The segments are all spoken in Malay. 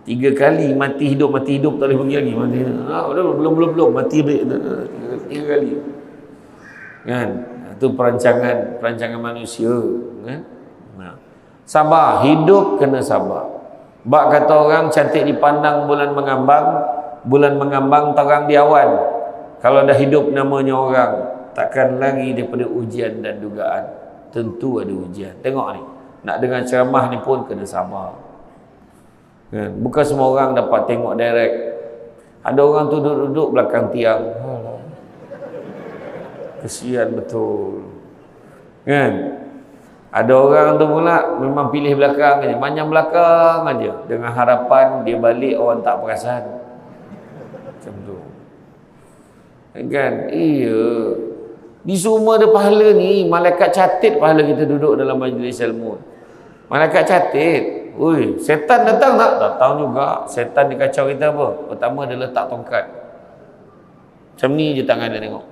3 kali mati hidup tak boleh pergi lagi. Mati belum mati 3 kali. Kan? Itu perancangan manusia, kan? Sabar, hidup kena sabar. Bak kata orang cantik dipandang bulan mengambang terang di awan. Kalau dah hidup namanya orang, takkan lagi daripada ujian dan dugaan. Tentu ada ujian. Tengok ni, nak dengar ceramah ni pun kena sabar. Kan? Bukan semua orang dapat tengok direct. Ada orang tu duduk belakang tiang. Kesian betul. Kan? Ada orang tu pula memang pilih belakang aja, manjang belakang aja dengan harapan dia balik orang tak perasan. Macam tu. Kan? Iya. Di semua ada pahala ni, malaikat catat pahala kita duduk dalam majlis ilmu. Malaikat catat. Oi, setan datang tak? Datang juga. Setan dia kacau kita apa? Pertama dia letak tongkat. Macam ni je tangan dia tengok.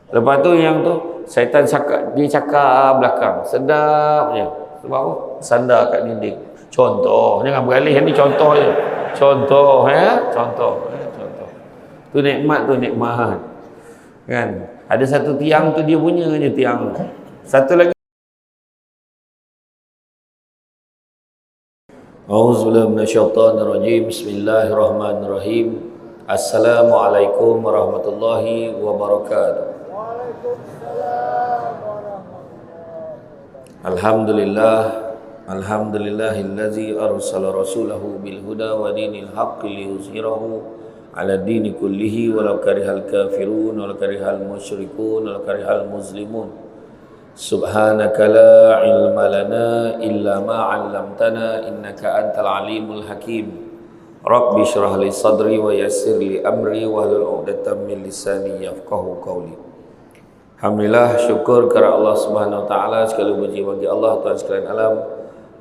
Lepas tu yang tu syaitan cakap belakang. Sedap je. Sebab apa? Sandar kat dinding. Contoh, jangan beralih ni contoh je. Contoh, contoh. Tu nikmat. Kan? Ada satu tiang tu dia punya je tiang. Satu lagi. A'udzubillahi minasyaitonirrajim. Bismillahirrahmanirrahim. Assalamualaikum warahmatullahi wabarakatuh. Alhamdulillahillazi arsala rasulahu bil huda wa dinil haqqi liyuzhirahu ala dini kullihi walau karihal kafirun walau karihal musyrikun walau karihal muslimun. Subhanaka la ilma lana illa ma 'allamtana innaka antal alimul hakim. Rabbi shrah li sadri wa yassir li amri wahlul 'uqdatam min lisani yafqahu qawli. Alhamdulillah, syukur kepada Allah Subhanahu wa taala, segala puji bagi Allah Tuhan sekalian alam.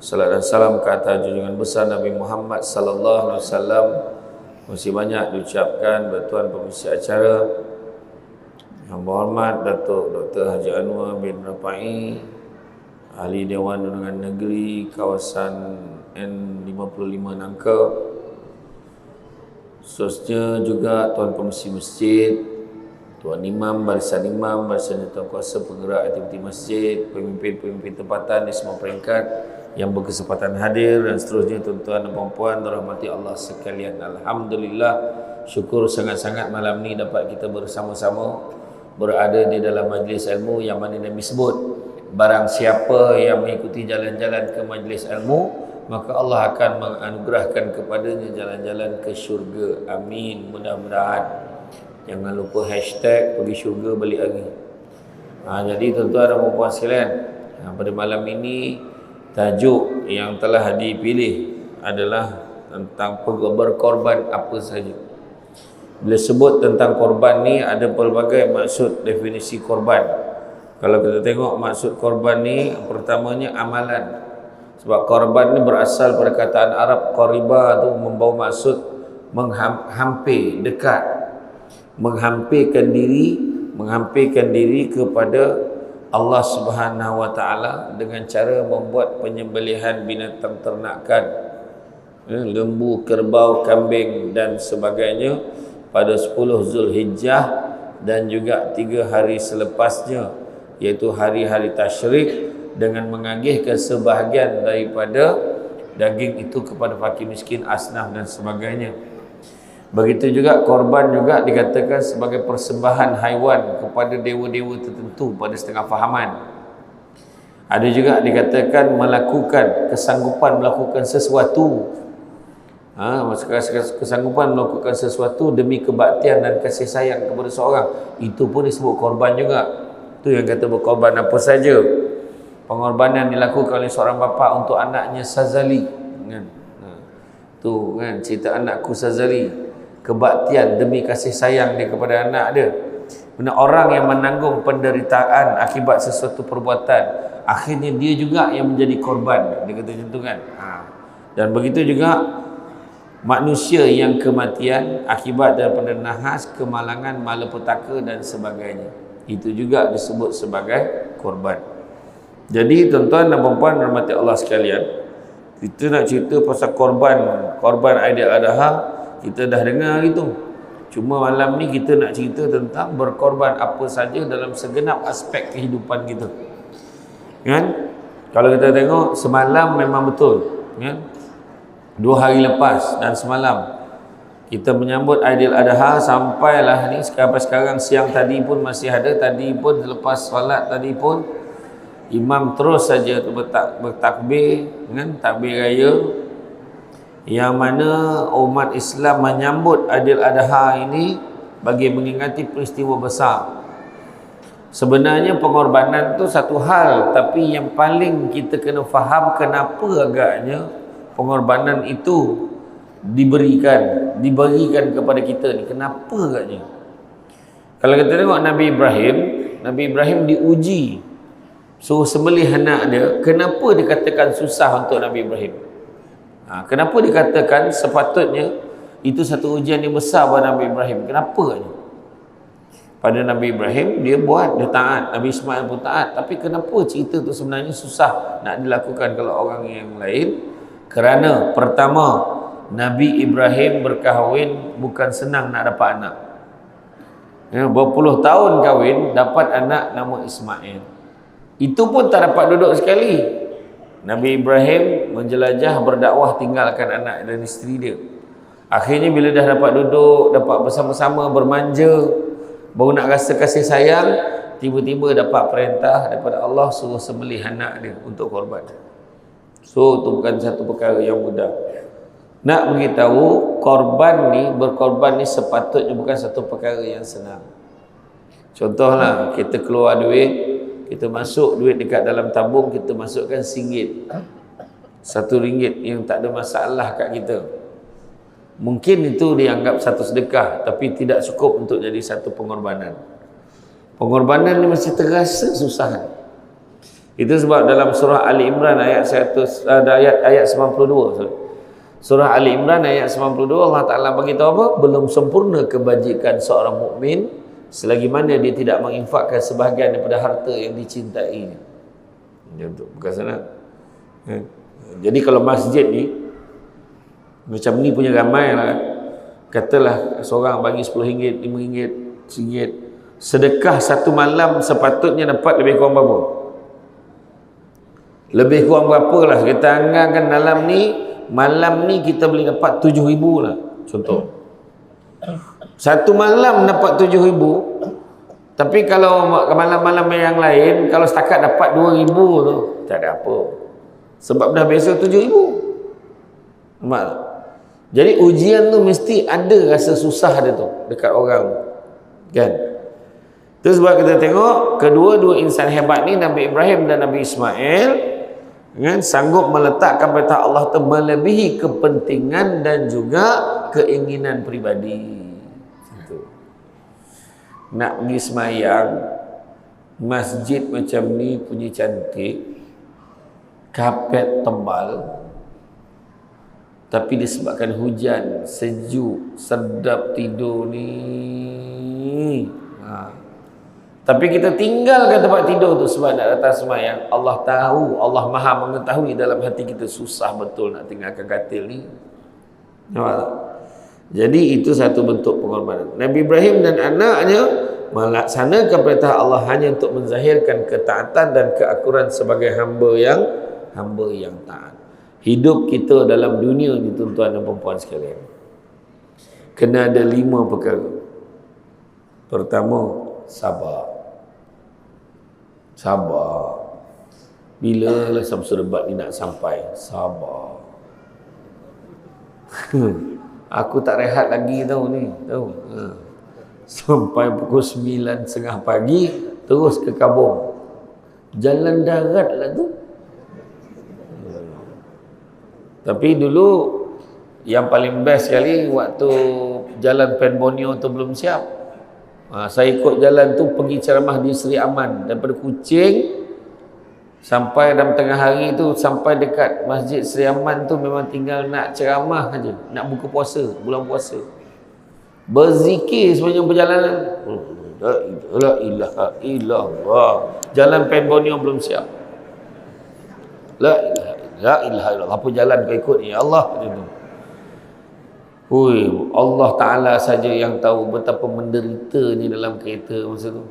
Salat dan salam ke atas junjungan besar Nabi Muhammad sallallahu alaihi wasallam. Masih banyak diucapkan buat tuan pengisi acara yang berhormat Datuk Dr. Haji Anwar bin Rapai, Ahli Dewan Undangan Negeri kawasan N55 Nangka. Khususnya juga tuan pengisi masjid, tuan imam, barisan tuan kuasa penggerak aktiviti masjid, pemimpin-pemimpin tempatan di semua peringkat yang berkesempatan hadir, dan seterusnya tuan-tuan dan puan-puan dirahmati Allah sekalian. Alhamdulillah, syukur sangat-sangat malam ni dapat kita bersama-sama berada di dalam majlis ilmu yang mana Nabi sebut, barang siapa yang mengikuti jalan-jalan ke majlis ilmu, maka Allah akan menganugerahkan kepadanya jalan-jalan ke syurga. Amin. Mudah-mudahan. Jangan lupa hashtag pergi syurga balik lagi. Jadi tuan-tuan dan puan-puan sekalian, pada malam ini tajuk yang telah dipilih adalah tentang berkorban apa saja. Bila sebut tentang korban ni, ada pelbagai maksud definisi korban. Kalau kita tengok maksud korban ni, pertamanya amalan. Sebab korban ni berasal pada kataan Arab qariba tu, membawa maksud menghampir, dekat, menghampirkan diri kepada Allah Subhanahu wa taala dengan cara membuat penyembelihan binatang ternakan, lembu, kerbau, kambing dan sebagainya pada 10 Zulhijjah dan juga 3 hari selepasnya, iaitu hari-hari tasyrik, dengan mengagihkan sebahagian daripada daging itu kepada fakir miskin, asnaf dan sebagainya. Begitu juga korban juga dikatakan sebagai persembahan haiwan kepada dewa-dewa tertentu pada setengah fahaman. Ada juga dikatakan melakukan kesanggupan melakukan sesuatu, kesanggupan melakukan sesuatu demi kebaktian dan kasih sayang kepada seorang, itu pun disebut korban juga. Itu yang kata berkorban apa saja. Pengorbanan dilakukan oleh seorang bapa untuk anaknya Sazali, kan? Tu kan cerita anakku Sazali, kebaktian demi kasih sayang dia kepada anak dia. Benar, orang yang menanggung penderitaan akibat sesuatu perbuatan, akhirnya dia juga yang menjadi korban. Dia kata macam tu kan. Dan begitu juga manusia yang kematian akibat daripada nahas, kemalangan, malapetaka dan sebagainya, itu juga disebut sebagai korban. Jadi tuan-tuan dan puan-puan rahmati Allah sekalian, Kita nak cerita pasal korban Aidil Adha, kita dah dengar gitu. Cuma malam ni kita nak cerita tentang berkorban apa saja dalam segenap aspek kehidupan kita. Kan? Kalau kita tengok semalam memang betul, kan? 2 hari lepas dan semalam kita menyambut Aidil Adha, sampailah ni sampai sekarang. Siang tadi pun masih ada, tadi pun lepas solat tadi pun imam terus saja bertakbir, kan, takbir raya, yang mana umat Islam menyambut Aidil Adha ini bagi mengingati peristiwa besar. Sebenarnya pengorbanan tu satu hal, tapi yang paling kita kena faham kenapa agaknya pengorbanan itu diberikan kepada kita ni, kenapa agaknya. Kalau kita tengok Nabi Ibrahim diuji suruh sembelih anak dia. Kenapa dikatakan susah untuk Nabi Ibrahim? Kenapa dikatakan sepatutnya itu satu ujian yang besar pada Nabi Ibrahim? Kenapa? Pada Nabi Ibrahim dia buat, dia taat. Nabi Ismail pun taat. Tapi kenapa cerita tu sebenarnya susah nak dilakukan kalau orang yang lain? Kerana pertama, Nabi Ibrahim berkahwin bukan senang nak dapat anak. Berpuluh tahun kahwin dapat anak nama Ismail. Itu pun tak dapat duduk sekali. Nabi Ibrahim menjelajah, berdakwah, tinggalkan anak dan isteri dia. Akhirnya bila dah dapat duduk, dapat bersama-sama bermanja, baru nak rasa kasih sayang, tiba-tiba dapat perintah daripada Allah suruh sembelih anak dia untuk korban. So itu bukan satu perkara yang mudah. Nak beritahu, berkorban ni sepatutnya bukan satu perkara yang senang. Contohlah, kita keluar duit, kita masuk duit dekat dalam tabung, kita masukkan RM1. RM1 yang tak ada masalah kat kita. Mungkin itu dianggap satu sedekah, tapi tidak cukup untuk jadi satu pengorbanan. Pengorbanan ni mesti terasa susah. Itu sebab dalam surah Ali Imran ayat 92, surah Ali Imran ayat 92, Allah Ta'ala beritahu apa? Belum sempurna kebajikan seorang mukmin selagi mana dia tidak menginfakkan sebahagian daripada harta yang dicintainya. Bukan senang. Jadi kalau masjid ni macam ni punya ramai lah, katalah seorang bagi RM10, RM5, RM1, sedekah satu malam sepatutnya dapat lebih kurang berapa? Lebih kurang berapa lah, kita anggarkan dalam ni, malam ni kita boleh dapat RM7,000 lah, contoh. Satu malam dapat RM7,000. Tapi kalau malam-malam yang lain, kalau setakat dapat RM2,000 tu, tak ada apa. Sebab dah biasa RM7,000. Nampak tak? Jadi ujian tu mesti ada rasa susah dia tu dekat orang, kan? Itu sebab kita tengok kedua-dua insan hebat ni, Nabi Ibrahim dan Nabi Ismail, kan, sanggup meletakkan perintah Allah tu melebihi kepentingan dan juga keinginan peribadi. Nak pergi semayang masjid macam ni punya cantik, kapet tebal, tapi disebabkan hujan, sejuk, sedap tidur ni. Tapi kita tinggalkan tempat tidur tu sebab nak datang semayang. Allah tahu, Allah maha mengetahui dalam hati kita susah betul nak tinggalkan katil ni. Nampak tak? Jadi itu satu bentuk pengorbanan. Nabi Ibrahim dan anaknya melaksanakan perintah Allah hanya untuk menzahirkan ketaatan dan keakuran sebagai hamba yang taat. Hidup kita dalam dunia ni, tuan-tuan dan puan-puan sekalian, kena ada 5 perkara. Pertama, sabar. Bila lah Samsul Debat ni nak sampai? Sabar. Aku tak rehat lagi tahu. Sampai pukul 9.30 pagi terus ke Kabung. Jalan darat lah tu. Tapi dulu yang paling best sekali waktu jalan Pen Borneo tu belum siap. Saya ikut jalan tu pergi ceramah di Seri Aman daripada Kuching sampai dalam tengah hari tu, sampai dekat Masjid Seri Aman tu memang tinggal nak ceramah aja, nak buka puasa, bulan puasa. Berzikir sepanjang perjalanan. La ilaha illallah. Jalan Pen Borneo belum siap. La ilaha illallah. La ilaha illallah. Apa jalan kau ikut ni? Ya Allah. Hui, Allah Ta'ala saja yang tahu betapa menderita ni dalam kereta masa tu.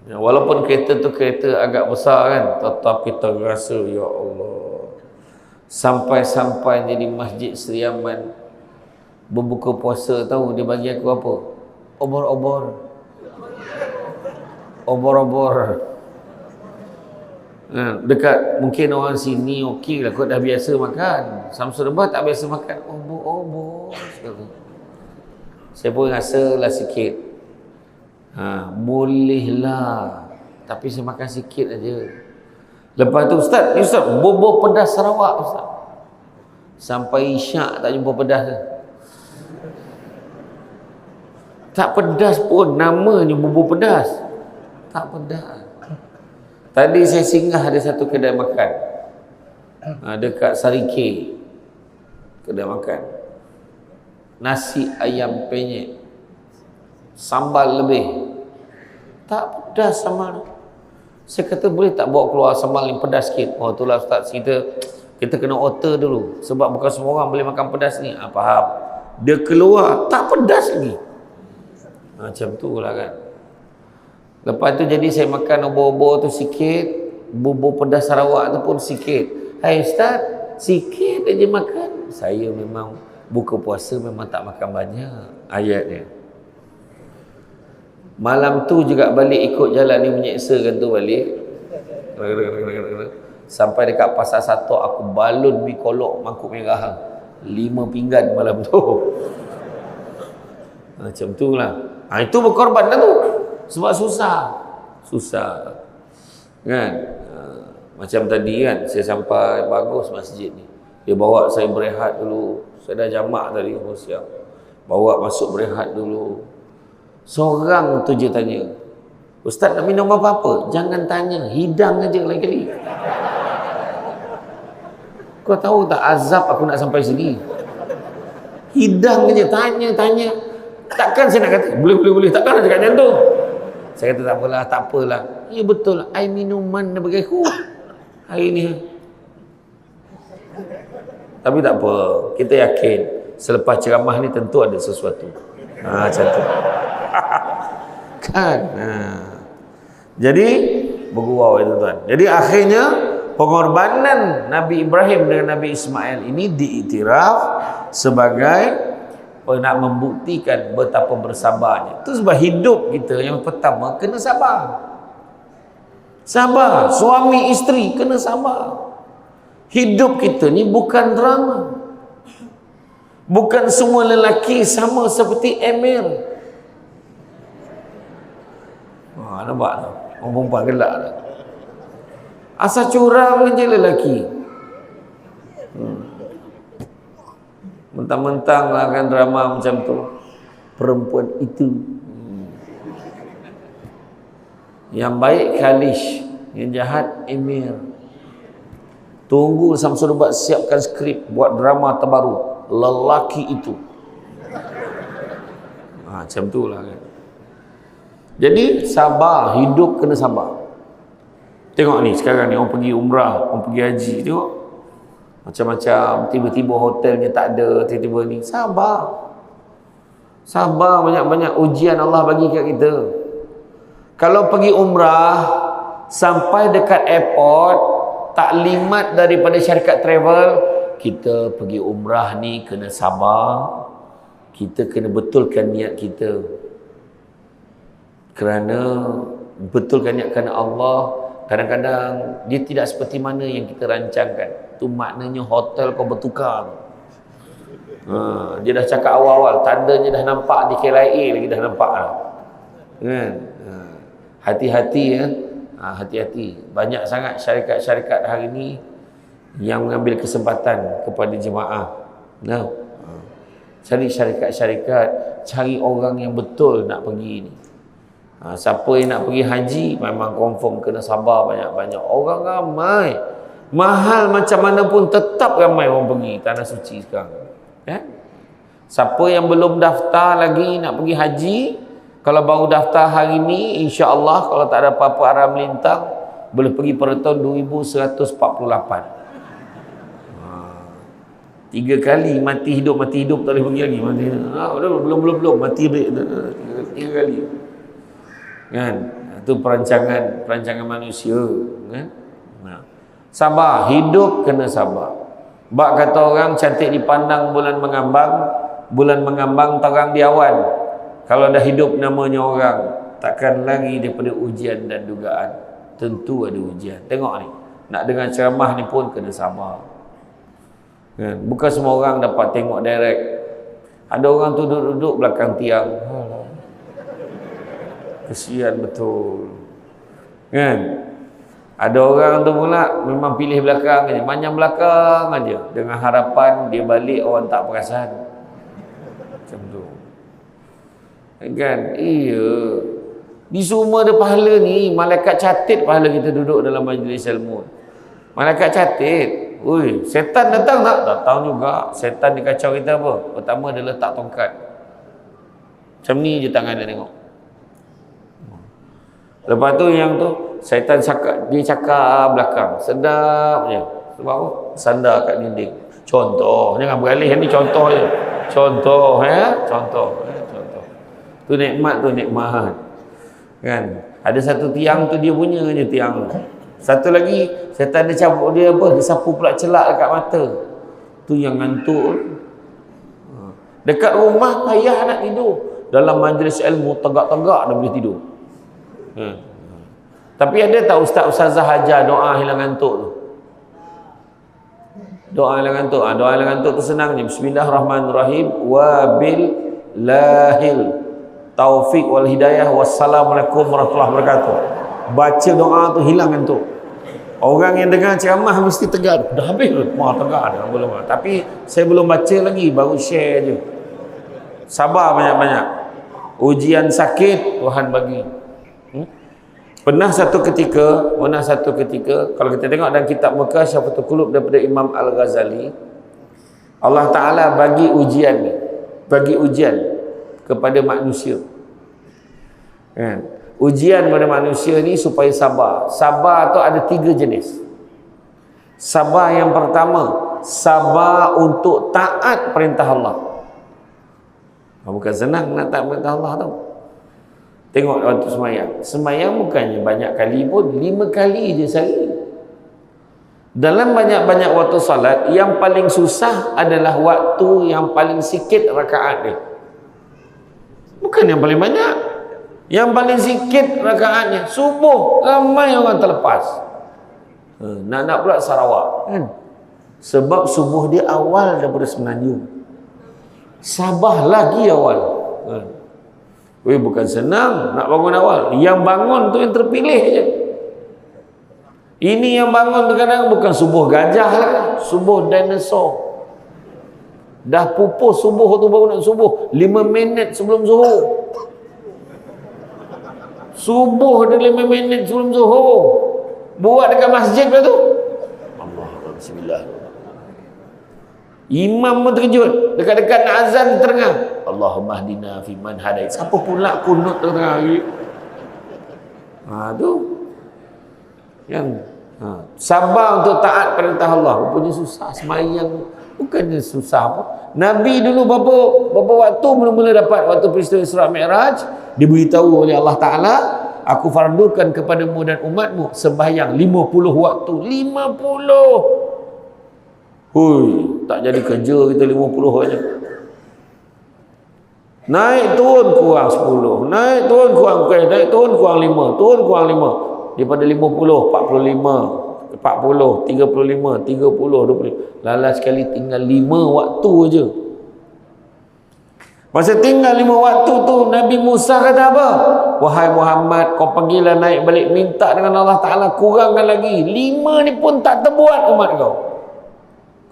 Ya, walaupun kereta tu kereta agak besar kan, tetapi terasa, ya Allah. Sampai-sampai jadi Masjid Seri Aman berbuka puasa, tahu dia bagi aku apa? Obor-obor. Dekat mungkin orang sini okey lah, kau dah biasa makan. Samsul Rebah tak biasa makan obor-obor. Saya pun rasa lah sikit. Bolehlah, tapi saya makan sikit aja. Lepas tu Ustaz, bubur pedas Sarawak Ustaz. Sampai isyak tak jumpa pedas. Tak pedas pun, namanya bubur pedas. Tak pedas. Tadi saya singgah ada satu kedai makan dekat Sarike. Kedai makan nasi ayam penyet, sambal lebih, tak pedas sama. Saya kata boleh tak bawa keluar sambal yang pedas sikit. Oh itulah Ustaz, kita kena order dulu, sebab bukan semua orang boleh makan pedas ni. Faham? Dia keluar tak pedas lagi. Macam tu lah kan. Lepas tu jadi saya makan obor-obor tu sikit, bubur pedas Sarawak tu pun sikit. Hai Ustaz, sikit aja makan. Saya memang buka puasa memang tak makan banyak. Ayatnya. Malam tu juga balik ikut jalan ni menyeksakan tu balik. Sampai dekat Pasar Satu aku balun mi kolok mangkuk merah. 5 pinggan malam tu. Macam tu lah. Itu berkorban lah tu. Sebab susah kan. Macam tadi kan saya sampai bagus masjid ni, dia bawa saya berehat dulu. Saya dah jamak tadi siap, bawa masuk berehat dulu. Seorang tu je tanya, Ustaz nak minum apa-apa? Jangan tanya, hidang aja lagi. Kau tahu tak azab aku nak sampai sini? Hidang aja, tanya. Takkan saya nak kata boleh, takkan nak cakap macam tu. Saya kata tak apalah. Ya betul, air minuman dah bagi aku hari ni. Tapi tak apa, kita yakin selepas ceramah ni tentu ada sesuatu. Macam tu. Kan. Jadi bergurau itu tuan. Jadi akhirnya pengorbanan Nabi Ibrahim dengan Nabi Ismail ini diiktiraf sebagai nak membuktikan betapa bersabarnya. Itu sebab hidup kita yang pertama kena sabar. Sabar, suami isteri kena sabar. Hidup kita ni bukan drama. Bukan semua lelaki sama seperti Emir. Nampak tak? Orang perempuan gelak tak? Asal curang je lelaki. Mentang-mentang lah kan drama macam tu. Perempuan itu. Yang baik Khalish, yang jahat Emir. Tunggu Samsul Ubat siapkan skrip buat drama terbaru, lelaki itu. Macam tu lah kan. Jadi sabar, hidup kena sabar. Tengok ni sekarang ni orang pergi umrah, orang pergi haji, tengok macam-macam, tiba-tiba hotelnya tak ada, tiba-tiba ni. Sabar. Sabar, banyak-banyak ujian Allah bagi kat kita. Kalau pergi umrah sampai dekat airport, taklimat daripada syarikat travel, kita pergi umrah ni kena sabar. Kita kena betulkan niat kita. Kerana betulkan niat kerana Allah, kadang-kadang dia tidak seperti mana yang kita rancangkan. Itu maknanya hotel kau bertukar. Dia dah cakap awal-awal, tandanya dah nampak di KLIA lagi dah nampak lah. Kan? Hati-hati ya. Hati-hati. Banyak sangat syarikat-syarikat hari ni yang mengambil kesempatan kepada jemaah. Cari syarikat-syarikat, cari orang yang betul nak pergi ni. Siapa yang nak pergi haji memang confirm kena sabar banyak-banyak. Orang ramai, mahal macam mana pun tetap ramai orang pergi tanah suci sekarang. Siapa yang belum daftar lagi nak pergi haji, kalau baru daftar hari ni, insya-Allah kalau tak ada apa-apa arah melintang, boleh pergi pada tahun 2148. 3 kali mati hidup tak boleh pergi lagi. Mati belum mati 3 kali. Kan? Itu perancangan manusia, kan? Sabar, hidup kena sabar. Bak kata orang cantik dipandang bulan mengambang terang di awan. Kalau dah hidup namanya orang, takkan lagi daripada ujian dan dugaan. Tentu ada ujian. Tengok ni, nak dengar ceramah ni pun kena sabar. Kan? Bukan semua orang dapat tengok direct. Ada orang tu duduk belakang tiang. Kesian betul. Kan? Ada orang tu pula memang pilih belakang aja, manyam belakang aja dengan harapan dia balik orang tak perasan. Macam tu. Kan? Iya. Di semua ada pahala ni, malaikat catat pahala kita duduk dalam majlis ilmu. Malaikat catat. Oi, setan datang tak? Datang juga. Setan dia kacau kita apa? Pertama dia letak tongkat. Macam ni je tangan dia tengok. Lepas tu yang tu syaitan cakap belakang. Sedap je. Sebab apa? Sandar kat dinding. Contoh, jangan beralih ni, contoh je. Contoh. Contoh. Tu nikmat. Kan? Ada satu tiang tu dia punya je tiang. Satu lagi syaitan dia cabut dia apa? Dia sapu pula celak dekat mata. Tu yang ngantuk. Dekat rumah payah nak tidur. Dalam majlis ilmu tegak-tegak dah boleh tidur. Tapi ada tak ustaz-ustazah ajar doa hilang ngantuk tu? Doa hilang ngantuk. Doa hilang ngantuk tu senang je. Bismillahirrahmanirrahim. Wabil lahil taufiq wal hidayah. Wassalamualaikum warahmatullahi wabarakatuh. Baca doa tu hilang ngantuk. Orang yang dengar ceramah mesti tegar. Dah habis tu. Wah, tegar dah. Tapi saya belum baca lagi, baru share je. Sabar banyak-banyak. Ujian sakit Tuhan bagi. Pernah satu ketika kalau kita tengok dalam kitab Mekah Syafatul Qulub daripada Imam Al-Ghazali, Allah Ta'ala bagi ujian kepada manusia. Ujian pada manusia ni supaya sabar. Sabar tu ada 3 jenis. Sabar yang pertama, sabar untuk taat perintah Allah. Bukan senang nak taat perintah Allah tau. Tengok waktu semayang bukannya banyak kali pun, 5 kali je sehari. Dalam banyak-banyak waktu salat, yang paling susah adalah waktu yang paling sikit rakaat dia. Bukan yang paling banyak. Yang paling sikit rakaatnya. Subuh ramai orang terlepas. Nak pula Sarawak kan? Sebab subuh dia awal daripada Semenanjung. Sabah lagi awal. Bukan senang nak bangun awal. Yang bangun tu yang terpilih je. Ini yang bangun tu kadang bukan subuh gajah lah, subuh dinosaur. Dah pupus subuh tu baru nak subuh 5 minit sebelum zuhur. Subuh dia 5 minit sebelum zuhur. Buat dekat masjid lah tu. Allah, bismillah. Imam pun terkejut. Dekat-dekat nak azan terengah. Allahumma hdina fi man hadait. Siapa pula kunut tengah hari? Tu. Yang sabar untuk taat perintah Allah. Rupanya susah semayang. Bukannya susah apa. Nabi dulu berapa waktu mula-mula dapat waktu peristiwa Isra Mi'raj, diberitahu oleh Allah Ta'ala, aku fardukan kepadamu dan umatmu sembahyang 50 waktu. 50. Hui, tak jadi kerja kita 50 aja. Naik turun kurang 10. Naik turun kurang 5. Turun kurang 5. Daripada 50, 45, 40, 35, 30, 20. Lala sekali tinggal 5 waktu aja. Masa tinggal 5 waktu tu, Nabi Musa kata apa? Wahai Muhammad, kau pergilah naik balik minta dengan Allah Ta'ala kurangkan lagi. 5 ni pun tak terbuat umat kau.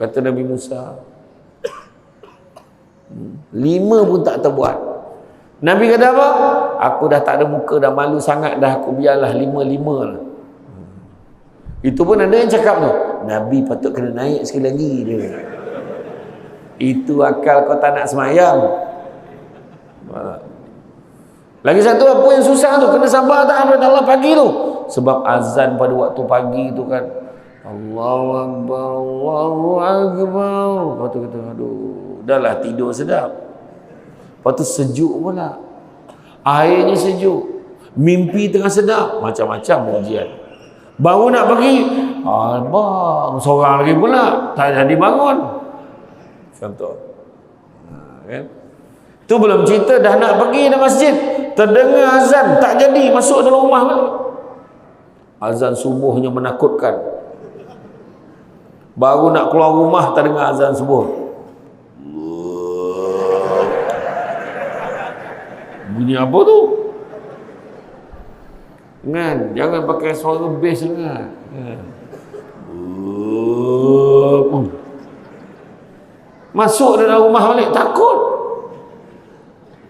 Kata Nabi Musa. 5 pun tak terbuat. Nabi kata apa? Aku dah tak ada muka, dah malu sangat dah, aku biarlah 5 lah. Itu pun ada yang cakap tu, Nabi patut kena naik sekali lagi dia. Itu akal kau tak nak semayang. Lagi satu, apa yang susah tu, kena sabar tak Allah pagi tu. Sebab azan pada waktu pagi tu kan, Allahu Akbar, Allahu Akbar. Lepas tu kata, aduh, dah lah tidur sedap. Lepas tu sejuk pula. Airnya sejuk. Mimpi tengah sedap. Macam-macam ujian. Baru nak pergi, abang, seorang lagi pula. Tak jadi bangun. Contoh. Kan? Tu belum cerita dah nak pergi dah masjid. Terdengar azan. Tak jadi masuk dalam rumah balik. Azan subuhnya menakutkan. Baru nak keluar rumah tak dengar azan subuh. Bunyi apa tu? Kan? Jangan pakai suara bass sangat. Masuk dalam rumah balik takut.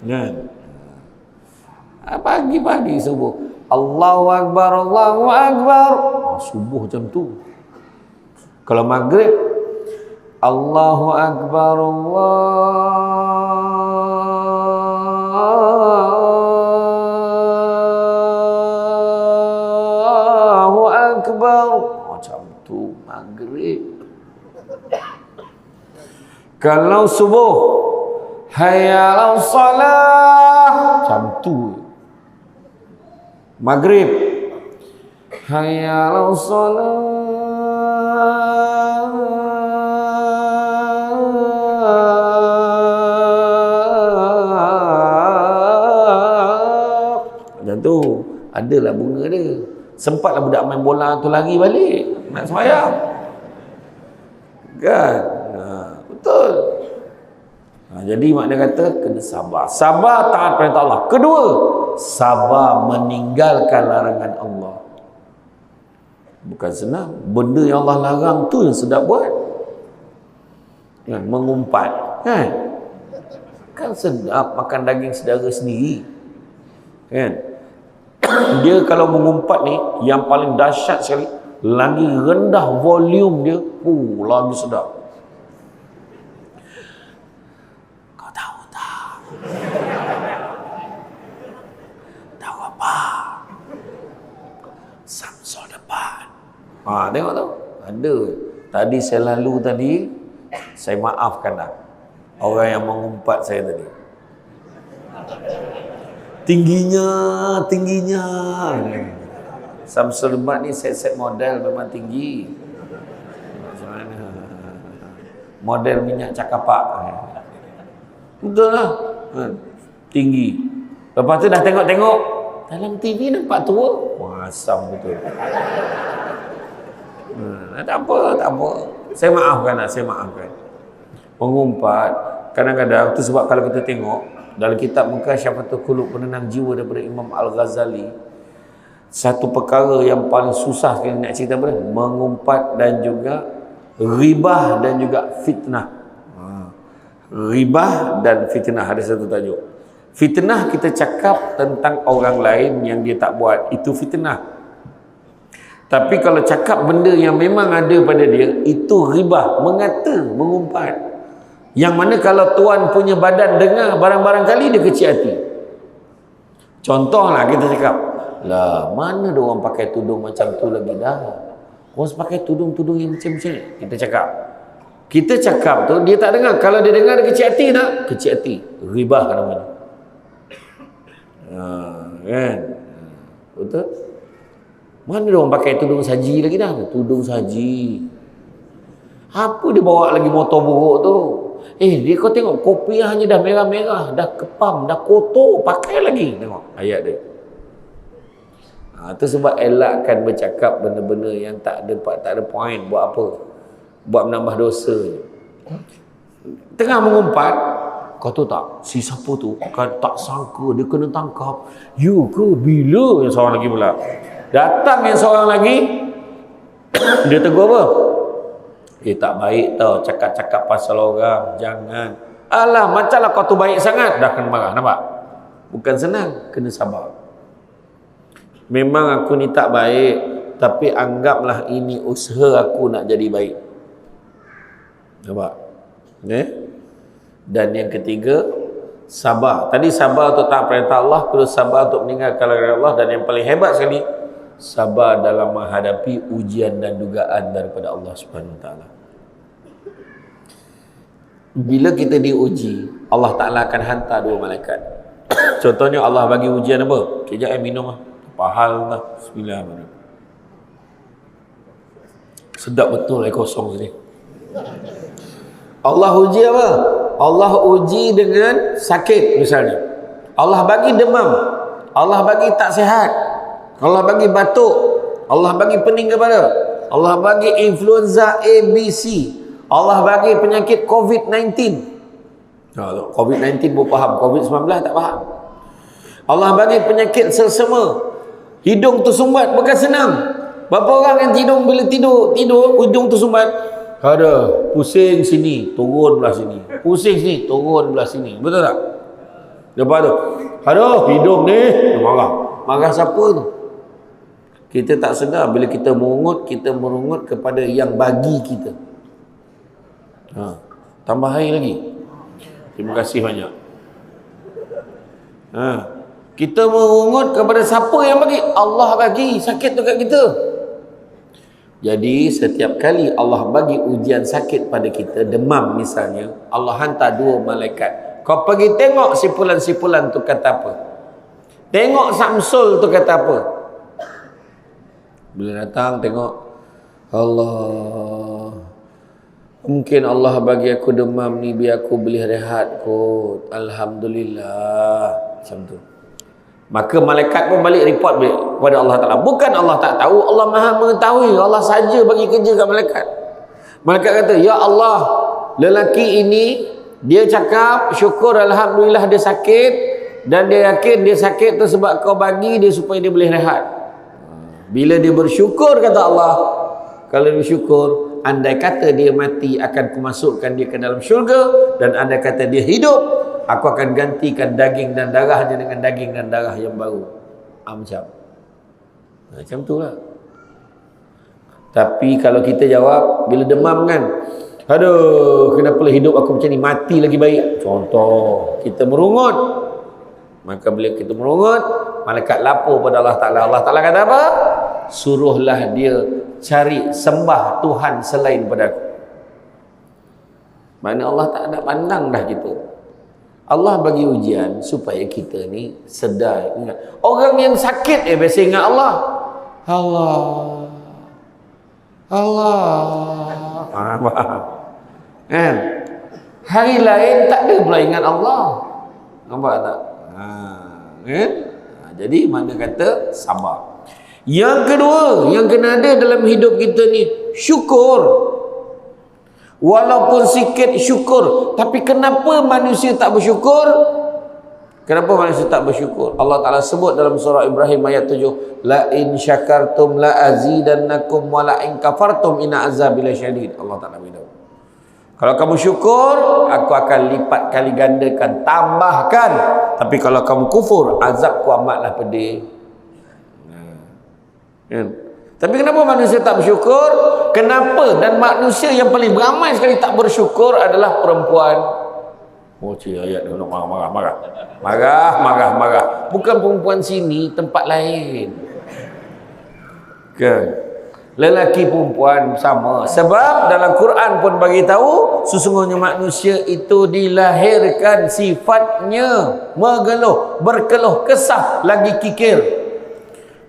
Kan? Pagi-pagi subuh. Allahu Akbar, Allahu Akbar. Subuh macam tu. Kalau maghrib, Allahu Akbar, Allahu Akbar. Macam tu maghrib. Kalau subuh, hayya 'alas salah. Macam tu. Maghrib, hayya 'alas salah. Macam tu. Adalah bunga dia. Sempatlah budak main bola tu lari balik nak sembahyang. Kan? Betul. Jadi makna kata kena sabar. Sabar taat perintah Allah. Kedua, sabar meninggalkan larangan Allah. Bukan senang. Benda yang Allah larang tu yang sedap buat. Kan? Mengumpat. Kan sedap makan daging saudara sendiri. Kan? Dia kalau mengumpat ni yang paling dahsyat sekali, lagi rendah volume dia, lagi sedap. Kau tahu tak? Tahu apa? Samsul depan. Tengok tu. Ada. Tadi saya lalu tadi, saya maafkan dah orang yang mengumpat saya tadi. Tingginya. Samsul depan ni set model memang tinggi. Macam mana? Model minyak cakapak. Betul lah. Tinggi. Lepas tu dah tengok-tengok dalam TV nampak tua. Asam betul. Tak apa. Saya maafkan. Pengumpat kadang-kadang tu sebab kalau kita tengok dalam kitab Mukasyafatul Qulub, penenang jiwa daripada Imam Al-Ghazali, satu perkara yang paling susah sekali nak cerita apa? Mengumpat dan juga ribah dan juga fitnah. Ribah dan fitnah ada satu tajuk. Fitnah kita cakap tentang orang lain yang dia tak buat, itu fitnah. Tapi kalau cakap benda yang memang ada pada dia, itu ribah, mengata, mengumpat. Yang mana kalau tuan punya badan dengar barang-barang kali dia kecil hati. Contohlah kita cakap, lah mana ada orang pakai tudung macam tu lagi dah. Orang pakai tudung-tudung yang macam-macam ni. Kita cakap tu dia tak dengar. Kalau dia dengar dia kecil hati tak? Kecil hati. Ribah namanya. Kan? Betul? Mana ada orang pakai tudung saji lagi dah? Tudung saji. Apa dia bawa lagi motor buruk tu? Dia kau tengok kopiahnya dah merah-merah, dah kepam, dah kotor, pakai lagi. Tengok ayat dia. Itu sebab elakkan bercakap benda-benda yang tak ada point. Buat apa? Buat menambah dosa je. Tengah mengumpat, kau tahu tak, si siapa tu kan tak sangka dia kena tangkap. You ke? Bila? Yang seorang lagi pula datang, yang seorang lagi dia tegur apa? Tak baik tau cakap-cakap pasal orang. Jangan. Alah, macamlah kau tu baik sangat. Dah kena marah. Nampak? Bukan senang. Kena sabar. Memang aku ni tak baik, tapi anggaplah ini usaha aku nak jadi baik. Nampak? Dan yang ketiga, sabar. Tadi sabar untuk taat perintah Allah, terus sabar untuk meninggalkan larangan Allah, dan yang paling hebat sekali, sabar dalam menghadapi ujian dan dugaan daripada Allah Subhanahu Wa Taala. Bila kita diuji, Allah Ta'ala akan hantar 2 malaikat. Contohnya Allah bagi ujian apa? Kejap minum lah. Pahal lah. Bismillahirrahmanirrahim. Sedap betul air kosong sini. Allah uji apa? Allah uji dengan sakit misalnya. Allah bagi demam. Allah bagi tak sihat. Allah bagi batuk. Allah bagi pening kepala. Allah bagi influenza ABC. Allah bagi penyakit COVID-19. COVID-19 pun faham, COVID-19 tak faham. Allah bagi penyakit selsema. Hidung tersumbat bukan senang. Berapa orang yang bila tidur hidung tersumbat? Ada pusing sini, turun belah sini. Pusing sini, turun belah sini. Betul tak? Lepas tu, aduh hidung ni, marah. Marah siapa tu? Kita tak sedar bila kita merungut kepada yang bagi kita. Tambah air lagi. Terima kasih banyak. Kita merungut kepada siapa yang bagi? Allah bagi sakit tu kat kita. Jadi setiap kali Allah bagi ujian sakit pada kita, demam misalnya, Allah hantar 2 malaikat. Kau pergi tengok sipulan-sipulan tu kata apa. Tengok Samsul tu kata apa. Bila datang tengok, Allah, mungkin Allah bagi aku demam ni biar aku boleh rehat kot. Alhamdulillah. Macam tu. Maka malaikat pun balik report kepada Allah Ta'ala. Bukan Allah tak tahu, Allah Maha mengetahui. Allah saja bagi kerja kat malaikat. Malaikat kata, ya Allah, lelaki ini dia cakap syukur Alhamdulillah dia sakit, dan dia yakin dia sakit tu sebab kau bagi dia supaya dia boleh rehat. Bila dia bersyukur, kata Allah, kalau dia bersyukur, andai kata dia mati akan kumasukkan dia ke dalam syurga, dan andai kata dia hidup, aku akan gantikan daging dan darahnya dengan daging dan darah yang baru. Macam tu lah. Tapi kalau kita jawab, bila demam kan, aduh, kenapa hidup aku macam ni, mati lagi baik. Contoh, kita merungut. Maka bila kita merungut, malaikat lapor pada Allah Ta'ala. Allah Ta'ala kata apa? Suruhlah dia cari sembah Tuhan selain pada aku. Mana Allah tak ada pandang dah kita. Allah bagi ujian supaya kita ni sedar, ingat. Orang yang sakit biasa ingat Allah. Allah. Kan? Hari lain tak ada pula ingat Allah. Nampak tak? Jadi mana kata sabar. Yang kedua yang kena ada dalam hidup kita ni, syukur. Walaupun sikit syukur. Tapi kenapa manusia tak bersyukur? Kenapa manusia tak bersyukur? Allah Ta'ala sebut dalam surah Ibrahim ayat 7, la in syakartum la azidannakum wa la in kafartum inna azabi lasyadid. Allah Ta'ala beritahu, kalau kamu syukur, aku akan lipat kali gandakan, tambahkan. Tapi kalau kamu kufur, azabku amatlah pedih. Tapi kenapa manusia tak bersyukur? Kenapa? Dan manusia yang paling beramai sekali tak bersyukur adalah perempuan. Oh, cik ayat dia nak marah. Bukan perempuan sini, tempat lain. Kan? Lelaki perempuan sama. Sebab dalam Quran pun bagi tahu, sesungguhnya manusia itu dilahirkan sifatnya mengeluh, berkeluh kesah, lagi kikir.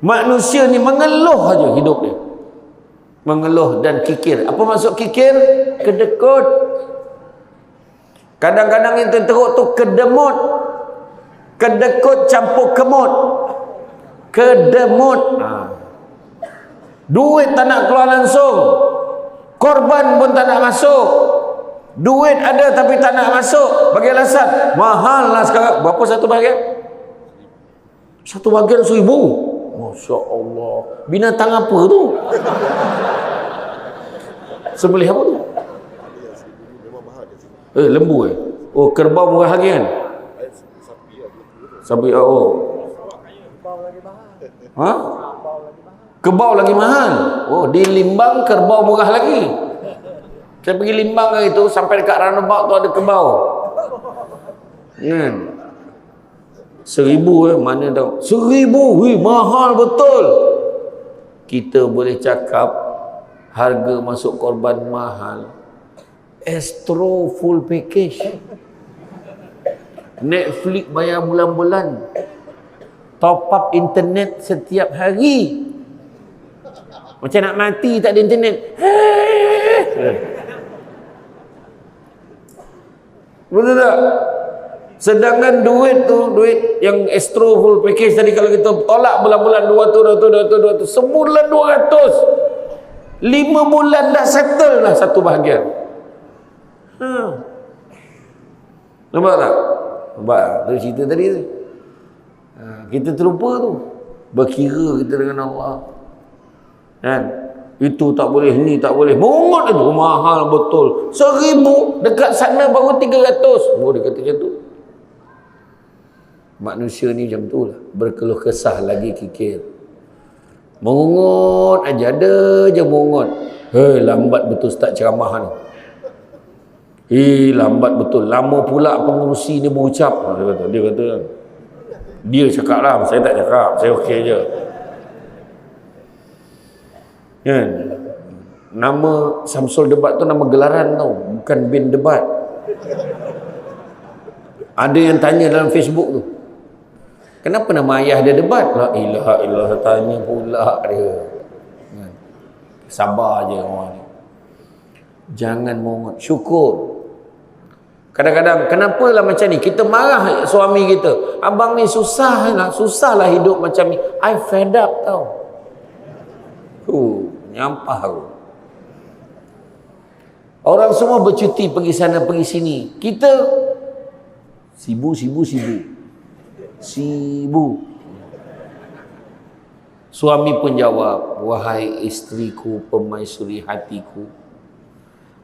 Manusia ni mengeluh aja hidup dia. Mengeluh dan kikir. Apa maksud kikir? Kedekut. Kadang-kadang yang teruk tu kedemut. Kedekut campur kemut. Kedemut. Duit tak nak keluar langsung. Korban pun tak nak masuk. Duit ada tapi tak nak masuk. Bagi alasan, mahal lah sekarang. Berapa satu bahagian? Satu bahagian 1,000. Masya Allah. Binatang apa tu? Sembelih apa tu? Lembu Oh, kerbau murah lagi kan? Sapi. Oh. Ha? Kerbau lagi mahal. Oh, di Limbang kerbau murah lagi. Saya pergi Limbang hari tu, sampai dekat roundabout tu ada kerbau. Kan? 1,000 mana tahu. 1,000, mahal betul. kita boleh cakap harga masuk korban mahal. Astro full package. Netflix bayar bulan-bulan. Top up internet setiap hari. Macam nak mati tak ada internet. Betul tak? Sedangkan duit tu, duit yang Astro full package tadi, kalau kita tolak bulan-bulan 200, sebulan 200, 5 bulan dah settle lah satu bahagian. Nampak tak? Nampak tak? Itu cerita tadi tu. Kita terlupa tu. Berkira kita dengan Allah. Kan? Itu tak boleh, ni tak boleh. Mungut itu mahal betul. 1,000 dekat sana baru 300. Dia kata macam tu. Manusia ni macam tu lah. Berkeluh kesah lagi kikir. Mengungut aja, ada je mengungut. Lambat betul start ceramah ni. Lambat betul. Lama pula pengurusi ni berucap. Dia kata dia cakap lah, saya tak cakap, saya okey je. Kan? Nama Samsul Debat tu nama gelaran tau, bukan bin debat. Ada yang tanya dalam Facebook tu, kenapa nama ayah dia Debat? La ilaha illallah, tanya pula dia. Sabar je orang ni. Jangan mongot, syukur. Kadang-kadang kenapalah macam ni, kita marah suami kita, abang ni susahlah hidup macam ni. I fed up tau. Nyampah aku. Orang semua bercuti pergi sana pergi sini, kita sibuk. Suami pun jawab, wahai isteriku, pemaisuri hatiku,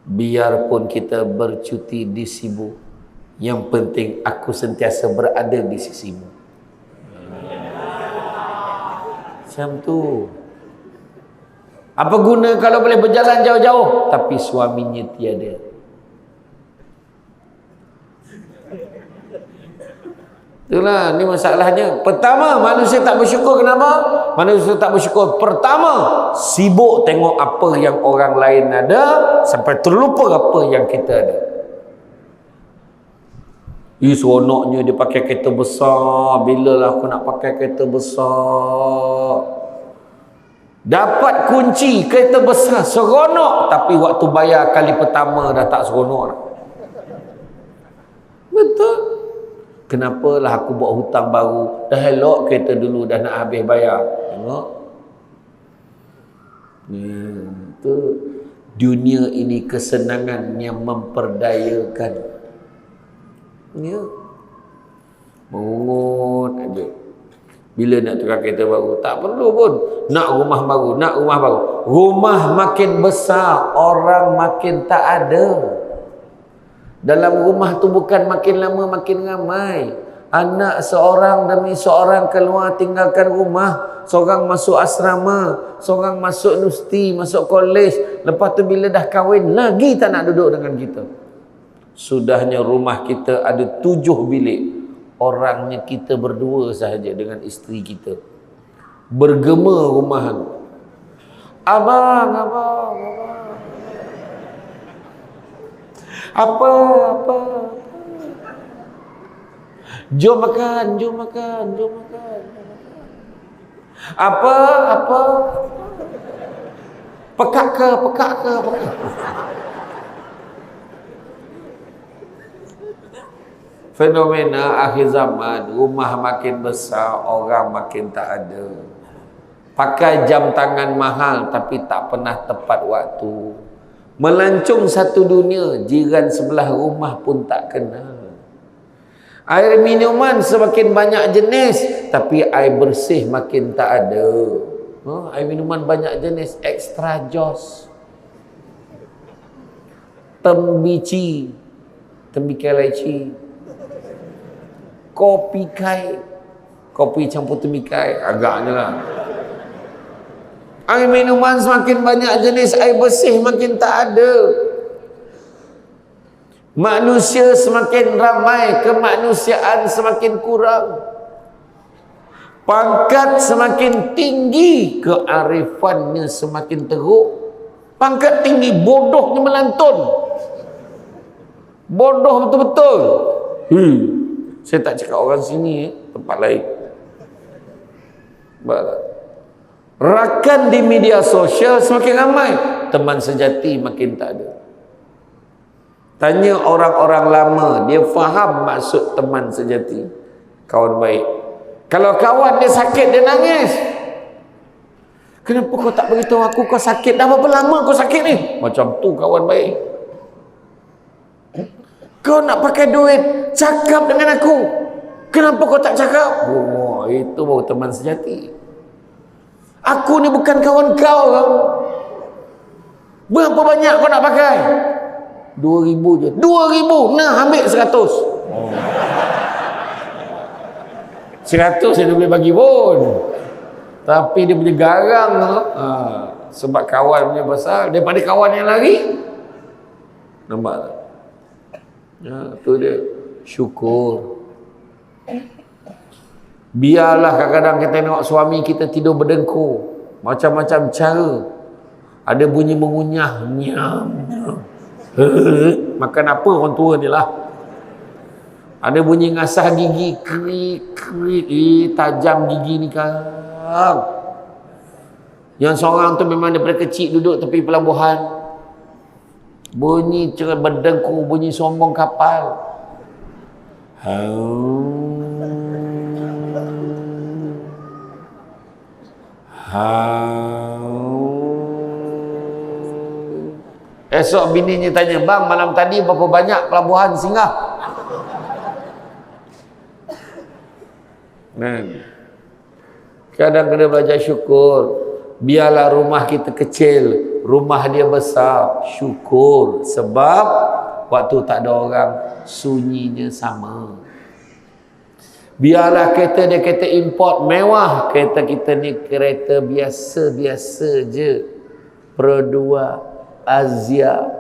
biarpun kita bercuti di sibuk, yang penting aku sentiasa berada di sisimu. Macam tu. Apa guna kalau boleh berjalan jauh-jauh tapi suaminya tiada? Itulah, ni masalahnya. Pertama, manusia tak bersyukur. Kenapa? Manusia tak bersyukur. Pertama, sibuk tengok apa yang orang lain ada sampai terlupa apa yang kita ada. Seronoknya dia pakai kereta besar. Bilalah aku nak pakai kereta besar. Dapat kunci kereta besar, seronok. Tapi waktu bayar kali pertama dah tak seronok. Betul. Kenapalah aku buat hutang baru? Dah elok kereta dulu, dah nak habis bayar. Tengok. Itu dunia ini kesenangan yang memperdayakan. Ya. Mengungut aja. Bila nak tukar kereta baru, tak perlu pun. Nak rumah baru. Rumah makin besar, orang makin tak ada. Dalam rumah tu bukan makin lama makin ramai. Anak seorang demi seorang keluar tinggalkan rumah. Seorang masuk asrama, seorang masuk universiti, masuk kolej. Lepas tu bila dah kahwin, lagi tak nak duduk dengan kita. Sudahnya rumah kita ada 7 bilik. Orangnya kita berdua sahaja dengan isteri kita. Bergema rumahan. Abang. Apa? Jom makan. Apa? Pekak ke? Fenomena akhir zaman, rumah makin besar, orang makin tak ada. Pakai jam tangan mahal tapi tak pernah tepat waktu. Melancung satu dunia, jiran sebelah rumah pun tak kenal. Air minuman semakin banyak jenis, tapi air bersih makin tak ada. Air minuman banyak jenis, extra jos, tembici, tembikai leci, kopi kai, kopi campur tembikai, agaknya lah. Air minuman semakin banyak jenis, air bersih makin tak ada. Manusia semakin ramai, kemanusiaan semakin kurang. Pangkat semakin tinggi, kearifannya semakin teruk. Pangkat tinggi, bodohnya melantun. Bodoh betul-betul. Saya tak cakap orang sini, tempat lain. Rakan di media sosial semakin ramai, teman sejati makin tak ada. Tanya orang-orang lama, dia faham maksud teman sejati, kawan baik. Kalau kawan dia sakit, dia nangis. Kenapa kau tak beritahu aku kau sakit? Dah berapa lama kau sakit ni? Macam tu kawan baik. Kau nak pakai duit, cakap dengan aku. Kenapa kau tak cakap? Oh, itu baru teman sejati. Aku ni bukan kawan kau. Berapa banyak kau nak pakai? 2,000 je. 2,000. Nah, ambil 100. 100 dia boleh bagi pun. Tapi dia punya garang sebab kawan punya besar daripada kawan yang lari. Nampak tak? Tu dia. Syukur. Biarlah kadang-kadang kita tengok suami kita tidur berdengkur. Macam-macam cara. Ada bunyi mengunyah. Nyam. Makan apa orang tua ni lah. Ada bunyi ngasah gigi, krik, tajam gigi ni kan. Yang seorang tu memang daripada kecil duduk tepi pelabuhan. Bunyi cerai berdengkur, bunyi sombong kapal. Esok bininya tanya, bang malam tadi berapa banyak pelabuhan singgah? Kadang kena belajar syukur. Biarlah rumah kita kecil, rumah dia besar, syukur. Sebab waktu tak ada orang, sunyinya sama. Biarlah kereta dia kereta import mewah, kereta kita ni kereta biasa-biasa je. Pro 2 Asia.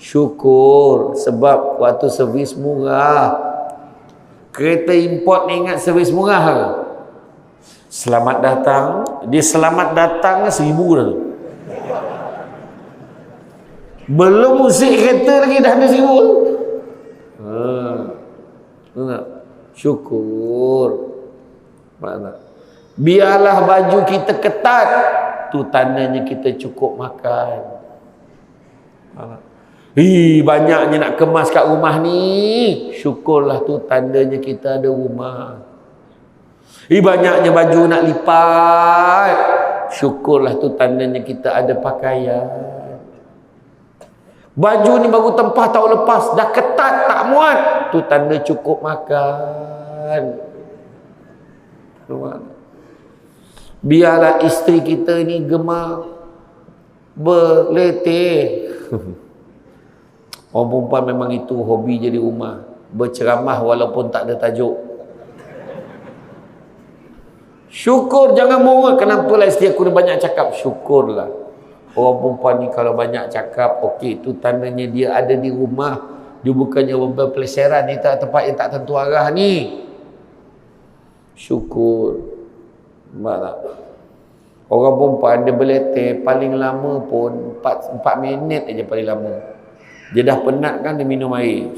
Syukur sebab waktu servis murah. Kereta import ni ingat servis murah ke? Selamat datang. Dia selamat datang 1,000 dah. Belum musik kereta lagi dah ada 1,000. Syukur. Mana? Biarlah baju kita ketat, tu tandanya kita cukup makan. Banyaknya nak kemas kat rumah ni, syukurlah tu tandanya kita ada rumah. Banyaknya baju nak lipat, syukurlah tu tandanya kita ada pakaian. Baju ni baru tempah tahun lepas, dah ketat tak muat, tu tanda cukup makan. Biarlah isteri kita ni gemar berletih. Orang perempuan memang itu hobi jadi rumah, berceramah walaupun tak ada tajuk. Syukur, jangan murah. Kenapalah isteri aku ni banyak cakap? Syukurlah. Orang perempuan ni kalau banyak cakap, okey, itu tandanya dia ada di rumah. Dia bukannya berpeleseran di tempat yang tak tentu arah ni. Syukur. Nampak tak? Orang perempuan dia berletih paling lama pun 4 minit aja paling lama. Dia dah penat kan, dia minum air.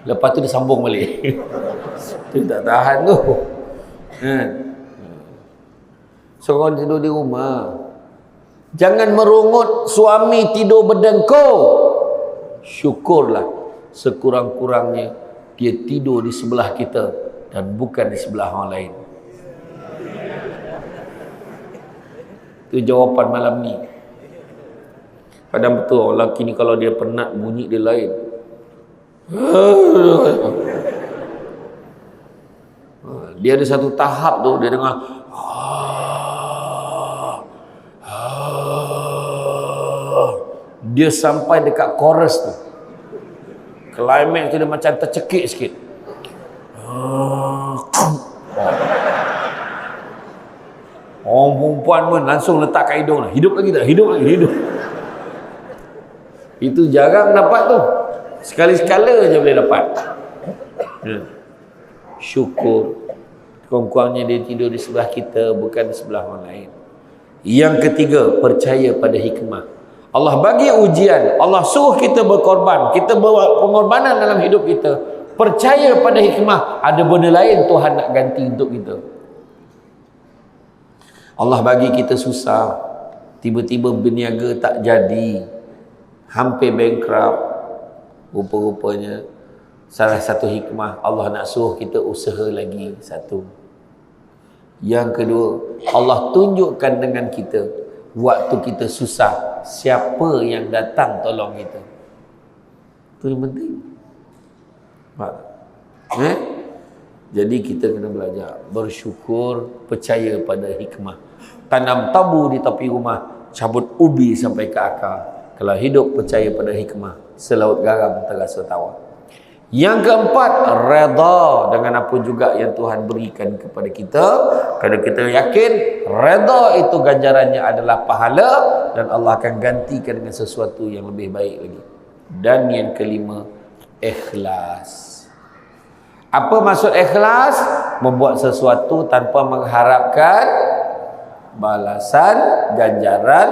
Lepas tu dia sambung balik. Dia tak tahan tu. Seorang tidur di rumah. Jangan merungut suami tidur berdengkur. Syukurlah sekurang-kurangnya dia tidur di sebelah kita dan bukan di sebelah orang lain. Itu jawapan malam ni. Kadang betul orang lelaki ni kalau dia penat bunyi dia lain. Dia ada satu tahap tu dia dengar dia sampai dekat chorus tu. Climax tu dia macam tercekik sikit. Orang perempuan pun langsung letak kat hidung. Hidup lagi tak? Hidup lagi, hidup. Itu jarang dapat tu. Sekali-sekala je boleh dapat. syukur. Kurang-kurangnya dia tidur di sebelah kita, bukan di sebelah orang lain. Yang ketiga, percaya pada hikmah. Allah bagi ujian, Allah suruh kita berkorban, kita bawa pengorbanan dalam hidup kita. Percaya pada hikmah, ada benda lain Tuhan nak ganti untuk kita. Allah bagi kita susah, tiba-tiba berniaga tak jadi, hampir bankrupt. Rupa-rupanya salah satu hikmah, Allah nak suruh kita usaha lagi satu. Yang kedua, Allah tunjukkan dengan kita waktu kita susah, siapa yang datang tolong kita. Itu yang penting. Jadi kita kena belajar bersyukur, percaya pada hikmah. Tanam tabu di tepi rumah, cabut ubi sampai ke akar. Kalau hidup percaya pada hikmah, selaut garam terasa tawar. Yang keempat, redha dengan apa juga yang Tuhan berikan kepada kita. Kalau kita yakin redha itu ganjarannya adalah pahala, dan Allah akan gantikan dengan sesuatu yang lebih baik lagi. Dan yang kelima, ikhlas. Apa maksud ikhlas? Membuat sesuatu tanpa mengharapkan balasan, ganjaran,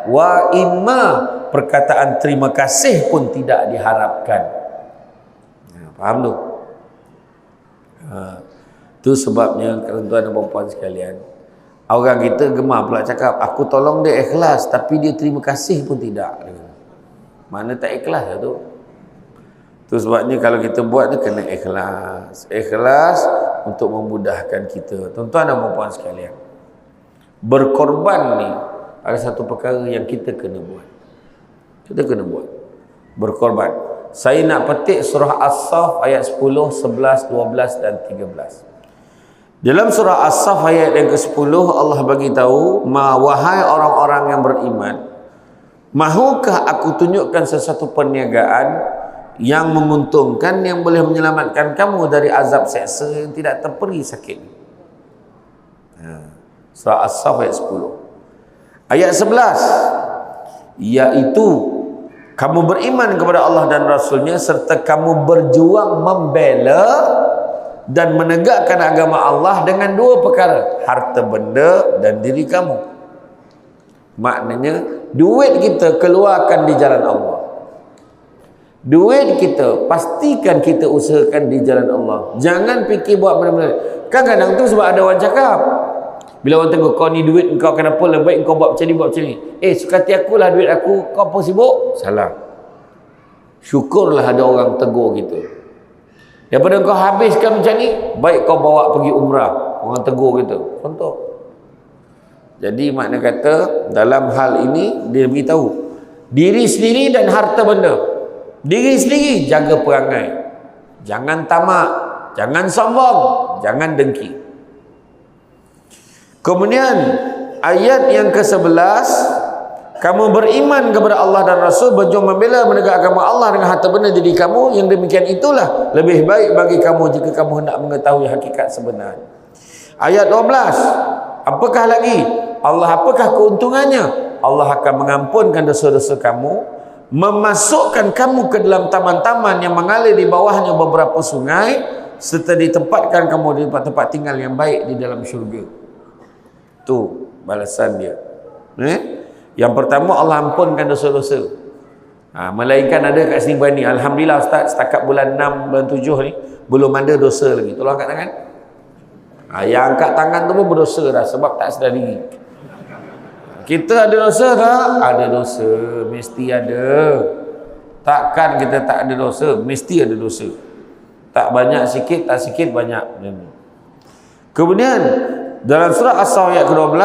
wa imma perkataan terima kasih pun tidak diharapkan. Faham tu? Itu sebabnya tuan-tuan dan puan sekalian, orang kita gemar pula cakap, aku tolong dia ikhlas, tapi dia terima kasih pun tidak. Mana tak ikhlas lah tu. Itu sebabnya kalau kita buat ni kena ikhlas. Ikhlas untuk memudahkan kita. Tuan-tuan dan puan sekalian, berkorban ni ada satu perkara yang kita kena buat. Kita kena buat. Berkorban. Saya nak petik surah As-Saff ayat 10, 11, 12 dan 13. Dalam surah As-Saff ayat yang ke-10, Allah bagi tahu, wahai orang-orang yang beriman, mahukah aku tunjukkan sesuatu perniagaan yang menguntungkan, yang boleh menyelamatkan kamu dari azab seksa yang tidak terperi sakit. Surah As-Saff ayat 10. Ayat 11, iaitu kamu beriman kepada Allah dan Rasulnya, serta kamu berjuang membela dan menegakkan agama Allah dengan dua perkara, harta benda dan diri kamu. Maknanya duit kita keluarkan di jalan Allah. Duit kita pastikan kita usahakan di jalan Allah. Jangan fikir buat benda-benda. Kadang-kadang tu sebab ada orang cakap, bila orang tengok kau ni duit kau kenapa lebih baik kau buat macam ni, buat macam ni. Suka hati akulah duit aku, kau apa sibuk? Salah. Syukurlah ada orang tegur kita. Daripada kau habiskan macam ni, baik kau bawa pergi umrah. Orang tegur kita. Contoh. Jadi makna kata dalam hal ini dia beritahu diri sendiri dan harta benda. Diri sendiri jaga perangai. Jangan tamak, jangan sombong, jangan dengki. Kemudian ayat yang ke-11, kamu beriman kepada Allah dan Rasul, berjuang membela menegakkan agama Allah dengan harta benda diri kamu, yang demikian itulah lebih baik bagi kamu jika kamu hendak mengetahui hakikat sebenar. Ayat 12, apakah lagi? Apakah keuntungannya? Allah akan mengampunkan dosa-dosa kamu, memasukkan kamu ke dalam taman-taman yang mengalir di bawahnya beberapa sungai, serta ditempatkan kamu di tempat-tempat tinggal yang baik di dalam syurga. Tu balasan dia. Yang pertama, Allah ampunkan dosa-dosa. Melainkan ada kat sini berani, alhamdulillah Ustaz, setakat bulan 6, bulan 7 ni belum ada dosa lagi. Tolong angkat tangan. Yang angkat tangan tu pun berdosa dah, sebab tak sedar diri. Kita ada dosa tak? Ada dosa, mesti ada. Takkan kita tak ada dosa, mesti ada dosa. Tak banyak sikit, tak sikit banyak. Kemudian dalam surah As-Saff ayat ke-12,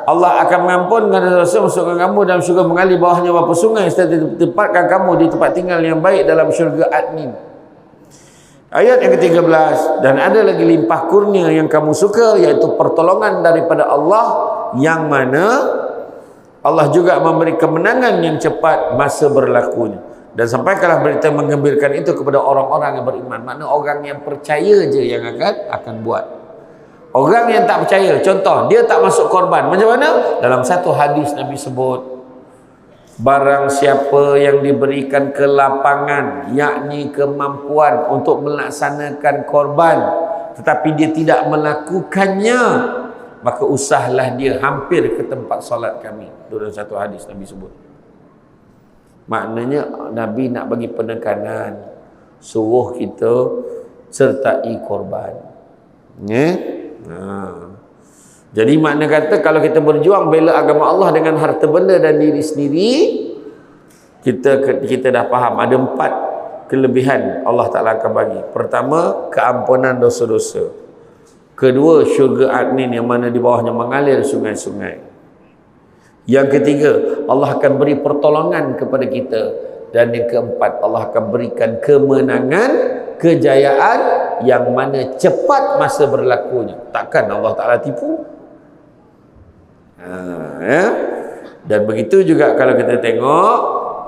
Allah akan mengampunkan dosa, masukkan kamu dalam syurga mengalir bawahnya beberapa sungai, serta ditempatkan kamu di tempat tinggal yang baik dalam syurga Adnin. Ayat yang ke-13, dan ada lagi limpah kurnia yang kamu suka, iaitu pertolongan daripada Allah, yang mana Allah juga memberi kemenangan yang cepat masa berlakunya. Dan sampaikanlah berita menggembirakan itu kepada orang-orang yang beriman. Makna orang yang percaya je yang akan buat. Orang yang tak percaya, contoh, dia tak masuk korban. Macam mana? Dalam satu hadis Nabi sebut, barang siapa yang diberikan kelapangan, yakni kemampuan untuk melaksanakan korban, tetapi dia tidak melakukannya, maka usahlah dia hampir ke tempat solat kami. Dalam satu hadis Nabi sebut. Maknanya Nabi nak bagi penekanan, suruh kita sertai korban. Jadi makna kata kalau kita berjuang bela agama Allah dengan harta benda dan diri sendiri, kita dah faham ada 4 kelebihan Allah Ta'ala akan bagi. Pertama, keampunan dosa-dosa. Kedua, syurga adnin yang mana di bawahnya mengalir sungai-sungai. Yang ketiga, Allah akan beri pertolongan kepada kita. Dan yang keempat, Allah akan berikan kemenangan, kejayaan yang mana cepat masa berlakunya. Takkan Allah Ta'ala tipu? Dan begitu juga kalau kita tengok,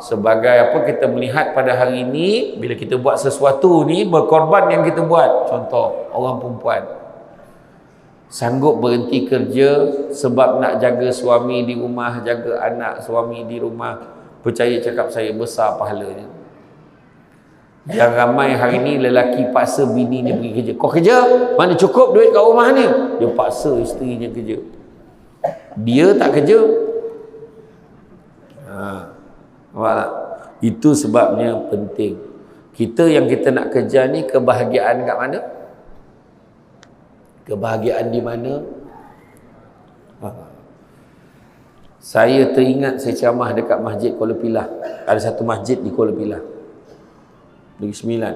sebagai apa kita melihat pada hari ini, bila kita buat sesuatu ni, berkorban yang kita buat. Contoh, orang perempuan sanggup berhenti kerja sebab nak jaga suami di rumah, jaga anak suami di rumah. Percaya cakap saya, besar pahalanya. Yang ramai hari ni lelaki paksa bini dia pergi kerja. Kau kerja, mana cukup duit kat rumah ni? Dia paksa isterinya kerja. Dia tak kerja. Nampak tak? Itu sebabnya penting. Yang kita nak kerja ni, kebahagiaan kat mana? Kebahagiaan di mana? Saya teringat saya ceramah dekat Masjid Kuala Pilah. Ada satu masjid di Kuala Pilah, Negeri Sembilan.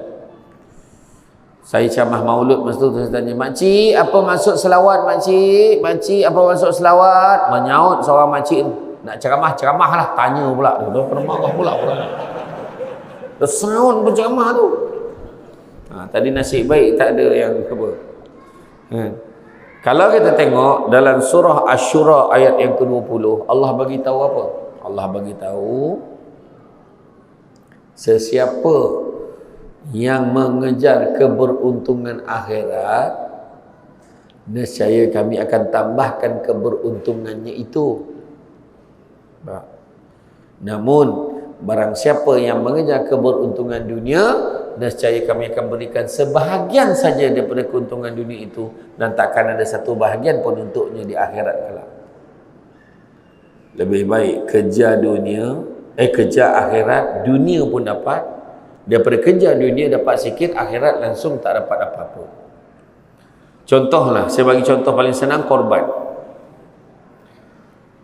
Saya ceramah maulud masa tu, saya tanya, "Makcik, apa maksud selawat, makcik? Makcik, apa maksud selawat?" Menyaut seorang makcik tu, "Nak ceramah lah." Tanya pula dia, dah marah pula. Dah sound berceramah tu. Tadi nasib baik tak ada yang apa. Kalau kita tengok dalam surah Asy-Syura ayat yang ke-20, Allah bagi tahu apa? Allah bagi tahu sesiapa yang mengejar keberuntungan akhirat, nescaya kami akan tambahkan keberuntungannya itu. Namun barang siapa yang mengejar keberuntungan dunia, nescaya kami akan berikan sebahagian saja daripada keuntungan dunia itu, dan takkan ada satu bahagian pun untuknya di akhirat kelak. Lebih baik kerja akhirat, dunia pun dapat, daripada kerja dunia dapat sikit, akhirat langsung tak dapat apa-apa. Contohlah, saya bagi contoh paling senang, korban.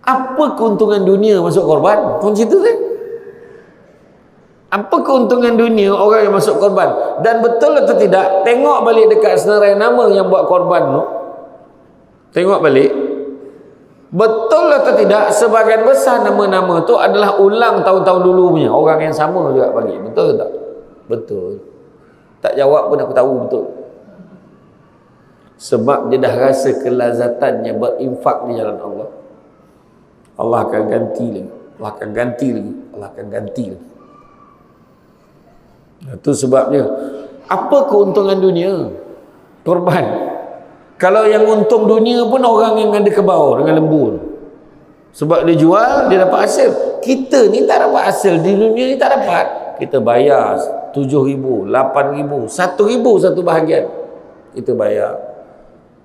Apa keuntungan dunia masuk korban? Pun cerita kan? Apa keuntungan dunia orang yang masuk korban? Dan betul atau tidak, tengok balik dekat senarai nama yang buat korban tu. Tengok balik. Betul atau tidak, sebahagian besar nama-nama tu adalah ulang tahun-tahun dulu punya. Orang yang sama juga bagi. Betul tak? Betul. Tak jawab pun aku tahu betul. Sebab dia dah rasa kelazatannya berinfak di jalan Allah. Allah akan ganti lagi. Allah akan ganti lagi. Allah akan ganti lagi. Itu sebabnya, apa keuntungan dunia? Korban. Kalau yang untung dunia pun orang yang ada kebau dengan lembu. Sebab dia jual, dia dapat hasil. Kita ni tak dapat hasil. Di dunia ni tak dapat. Kita bayar 7,000, 8,000, 1,000 satu bahagian. Kita bayar.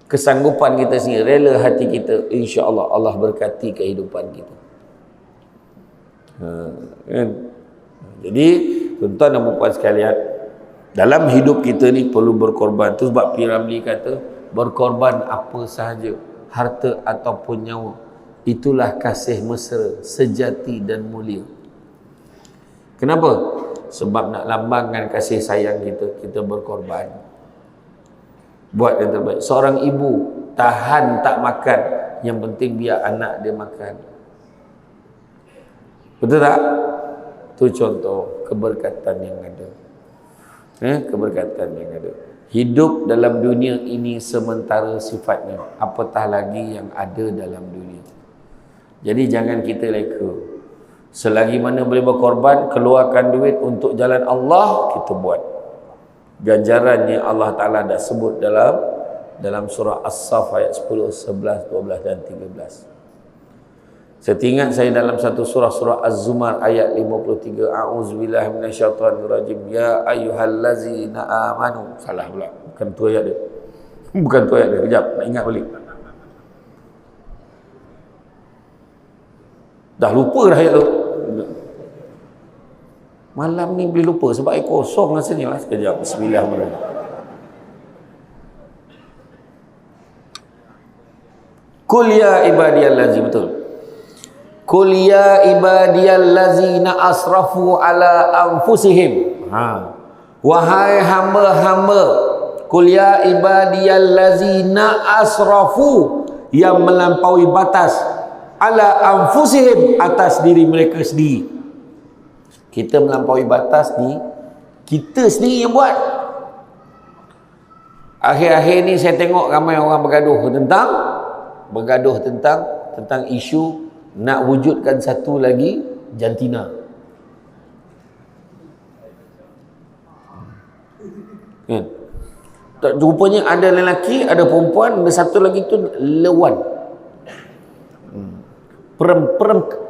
Kesanggupan kita sendiri, rela hati kita, insya-Allah Allah berkati kehidupan kita. Kan? Jadi tuan-tuan dan puan sekalian, dalam hidup kita ni perlu berkorban. Tu sebab P. Ramlee kata, berkorban apa sahaja, harta ataupun nyawa, itulah kasih mesra, sejati dan mulia. Kenapa? Sebab nak lambangkan kasih sayang kita berkorban. Buat yang terbaik. Seorang ibu tahan tak makan, yang penting biar anak dia makan. Betul tak? Itu contoh keberkatan yang ada. Keberkatan yang ada. Hidup dalam dunia ini sementara sifatnya, apatah lagi yang ada dalam dunia. Jadi jangan kita leka. Selagi mana boleh berkorban, keluarkan duit untuk jalan Allah, kita buat. Ganjarannya Allah Ta'ala dah sebut dalam surah As-Saff ayat 10, 11, 12 dan 13. Saya ingat saya dalam satu surah Az-Zumar ayat 53, a'udzubillahi minasyaitonirrajim, ya ayyuhallazina amanu. Salah pula, bukan tu ayat dia. Bukan tu ayat dia. Kejap, nak ingat balik. Dah lupa dah ayat tu. Malam ni boleh lupa sebab air kosong rasanya lah. Sekejap, bismillahirrahmanirrahim. Qul ya ibadiyallazi, betul. Qul ya ibadiyallazina asrafu ala anfusihim. Wahai hamba-hamba, qul ya ibadiyallazina asrafu, yang melampaui batas, ala anfusihim, atas diri mereka sendiri. Kita melampaui batas ni kita sendiri yang buat. Akhir-akhir ni saya tengok ramai orang bergaduh tentang isu nak wujudkan satu lagi jantina. Kan? Rupanya ada lelaki, ada perempuan, ada satu lagi tu lewan.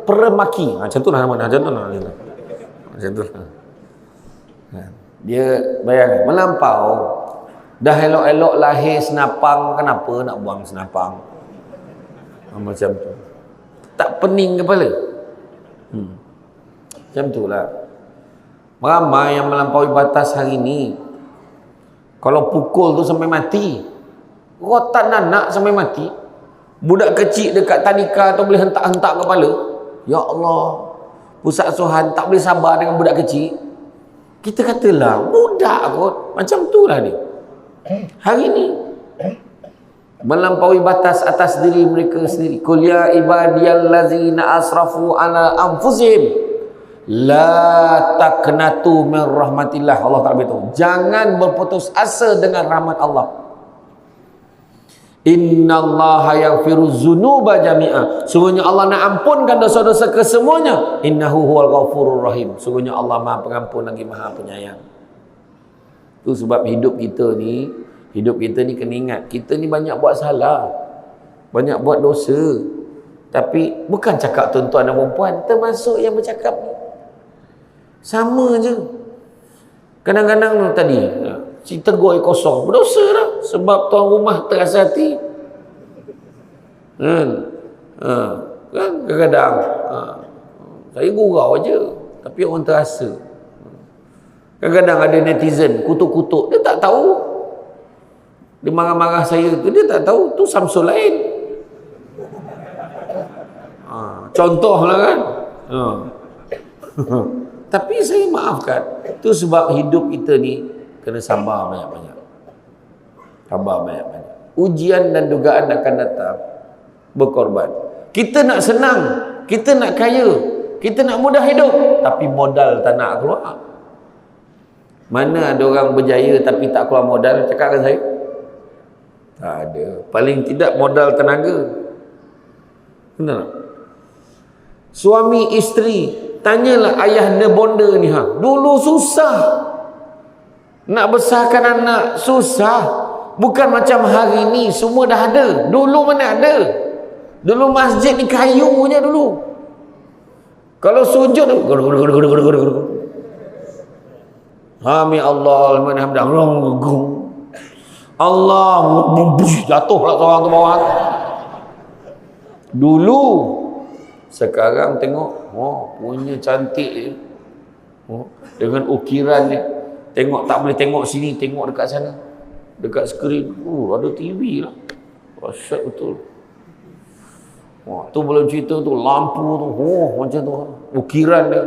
Peremaki. Macam tu lah nama, macam tu lah. Macam tu lah. Dia bayangkan, melampau. Dah elok-elok lahir senapang, kenapa nak buang senapang? Macam tu. Tak pening kepala. Macam tu lah. Ramai yang melampaui batas hari ni. Kalau pukul tu sampai mati, rotan anak sampai mati. Budak kecil dekat tadika tu boleh hentak-hentak kepala. Ya Allah, pusat asuhan tak boleh sabar dengan budak kecil. Kita katalah budak kot. Macam tu lah dia hari ni, melampaui batas atas diri mereka sendiri. Qul ya ibadiyallazina asrafu ala anfusihim la taqnatu min rahmatillah. Allah Ta'ala beritahu, jangan berputus asa dengan rahmat Allah. Innallaha yaghfiru dzunuba jami'a, sungguhnya Allah nak ampunkan dosa-dosa kesemuanya. Innahu huwal ghafurur rahim, sungguhnya Allah Maha Pengampun lagi Maha Penyayang. Itu sebab hidup kita ni kena ingat, kita ni banyak buat salah, banyak buat dosa. Tapi bukan cakap tuan-tuan dan perempuan, termasuk yang bercakap ni sama je. Kadang-kadang tadi si tegur air kosong, berdosa lah sebab tuan rumah terasa hati. Kan kadang-kadang saya gurau je, tapi orang terasa. Kadang-kadang ada netizen kutuk-kutuk, dia tak tahu, dia marah-marah saya tu, dia tak tahu tu Samsul lain. Contoh lah kan. Tapi saya maafkan. Itu sebab hidup kita ni kena sabar banyak-banyak. Sabar banyak-banyak. Ujian dan dugaan akan datang. Berkorban. Kita nak senang, kita nak kaya, kita nak mudah hidup, tapi modal tak nak keluar. Mana ada orang berjaya tapi tak keluar modal? Cakapkan saya. Tak ada. Paling tidak modal tenaga. Benar? Suami isteri, tanyalah ayah bonda ni, dulu susah nak besarkan anak, susah. Bukan macam hari ni semua dah ada. Dulu mana ada? Dulu masjid ni kayunya dulu. Kalau sujud Hami Allah liman hamdah, Allah jatuh lah seorang ke bawah. Dulu. Sekarang tengok, punya cantik dia. Dengan ukiran dia. Tengok tak boleh tengok sini, tengok dekat sana. Dekat skrin, ada TV lah. Asyik betul. Tu belum cerita tu, lampu tu, macam tu. Ukiran dia.